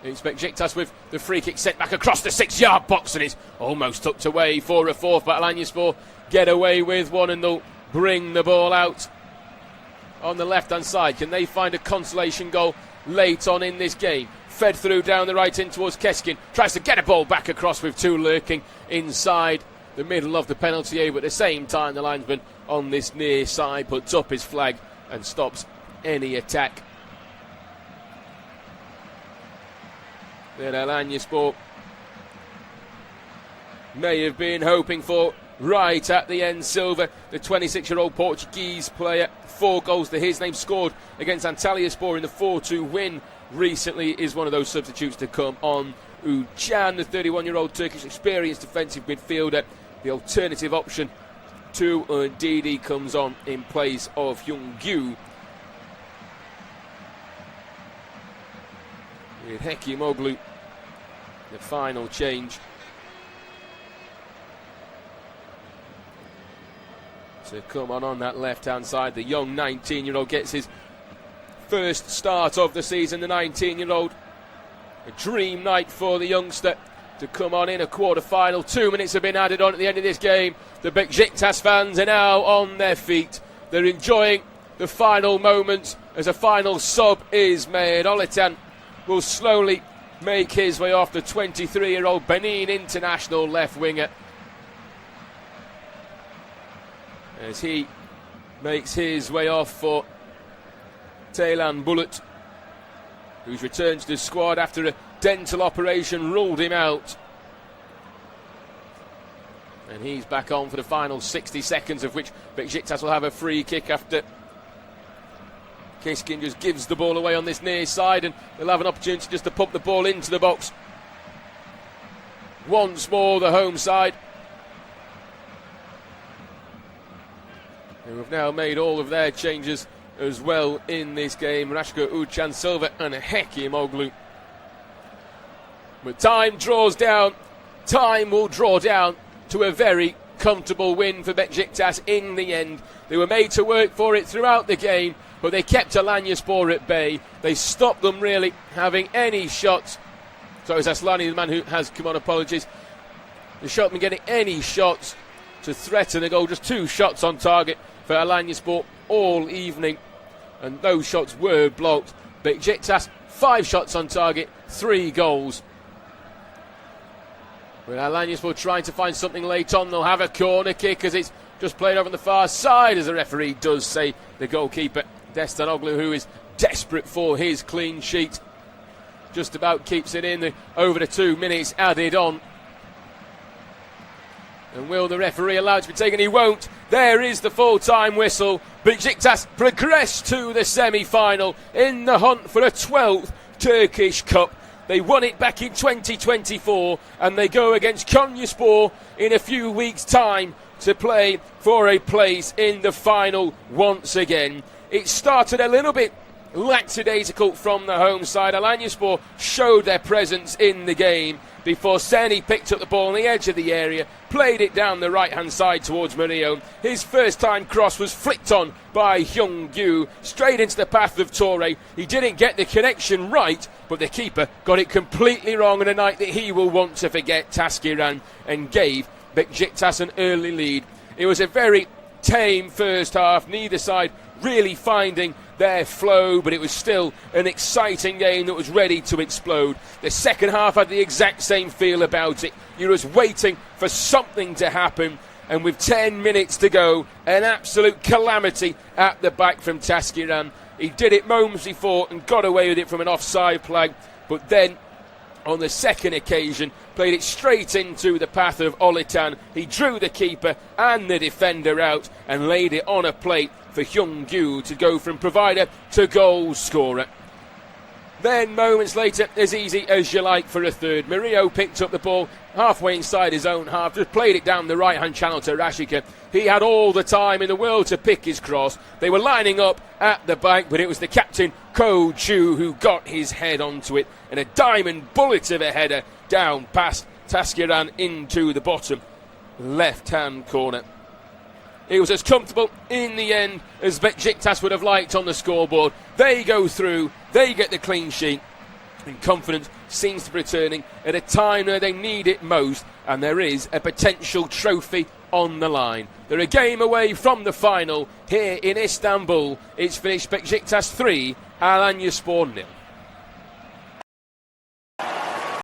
It's Besiktas with the free kick set back across the 6-yard box, and it's almost tucked away for a fourth, but Alanyaspor get away with one and they'll bring the ball out on the left-hand side. Can they find a consolation goal late on in this game? Fed through down the right in towards Keskin, tries to get a ball back across with two lurking inside the middle of the penalty area, but at the same time the linesman on this near side puts up his flag and stops any attack. That Alanyaspor may have been hoping for right at the end. Silva, the 26-year-old Portuguese player, 4 goals to his name, scored against Antalyaspor in the 4-2 win recently, is one of those substitutes to come on. Ucan, the 31-year-old Turkish experienced defensive midfielder, the alternative option to Ndidi, comes on in place of Hyung-gyu. With Hekimoglu, the final change to come on that left-hand side. The young 19-year-old gets his first start of the season. The 19-year-old, a dream night for the youngster to come on in a quarter-final. 2 minutes have been added on at the end of this game. The Besiktas fans are now on their feet. They're enjoying the final moments as a final sub is made. Olitan will slowly make his way off, the 23-year-old Benin international left winger, as he makes his way off for Taylan Bullet, who's returned to the squad after a dental operation ruled him out. And he's back on for the final 60 seconds, of which Besiktas will have a free kick after Keskin just gives the ball away on this near side, and they'll have an opportunity just to pump the ball into the box. Once more, the home side, who have now made all of their changes as well in this game. Rashka, Ucan, Silva and Hekimoglu. But time draws down. Time will draw down to a very comfortable win for Besiktas in the end. They were made to work for it throughout the game, but they kept Alanyaspor at bay. They stopped them really having any shots. So it's Aslani, the man who has come on, apologies. They stopped them getting any shots to threaten a goal. Just 2 shots on target for Alanyaspor all evening, and those shots were blocked. Besiktas 5 shots on target, 3 goals. With Alanyaspor trying to find something late on, they'll have a corner kick as it's just played over on the far side, as the referee does say. The goalkeeper Destanoglu, who is desperate for his clean sheet, just about keeps it in. Over the 2 minutes added on. And will the referee allow it to be taken? He won't. There is the full-time whistle. Besiktas progress to the semi-final in the hunt for a 12th Turkish Cup. They won it back in 2024, and they go against Konyaspor in a few weeks' time to play for a place in the final once again. It started a little bit lackadaisical from the home side. Alanyaspor showed their presence in the game before Seni picked up the ball on the edge of the area, played it down the right-hand side towards Murillo. His first-time cross was flicked on by Hyung-gyu, straight into the path of Torre. He didn't get the connection right, but the keeper got it completely wrong on a night that he will want to forget, Taskiran, and gave Besiktas an early lead. It was a very tame first half, neither side really finding their flow, but it was still an exciting game that was ready to explode. The second half had the exact same feel about it. You were just waiting for something to happen, and with 10 minutes to go, an absolute calamity at the back from Taskiran. He did it moments before and got away with it from an offside flag, but then on the second occasion played it straight into the path of Olitan. He drew the keeper and the defender out and laid it on a plate for Hyung-gyu to go from provider to goal scorer. Then moments later, as easy as you like for a third, Murillo picked up the ball halfway inside his own half, just played it down the right hand channel to Rashika. He had all the time in the world to pick his cross. They were lining up at the back, but it was the captain Ko Chu who got his head onto it, and a diamond bullet of a header down past Taskiran into the bottom left hand corner. It was as comfortable in the end as Besiktas would have liked on the scoreboard. They go through, they get the clean sheet, And confidence seems to be returning at a time where they need it most, and there is a potential trophy on the line. They're a game away from the final here in Istanbul. It's finished Besiktas 3, Alanyaspor 0.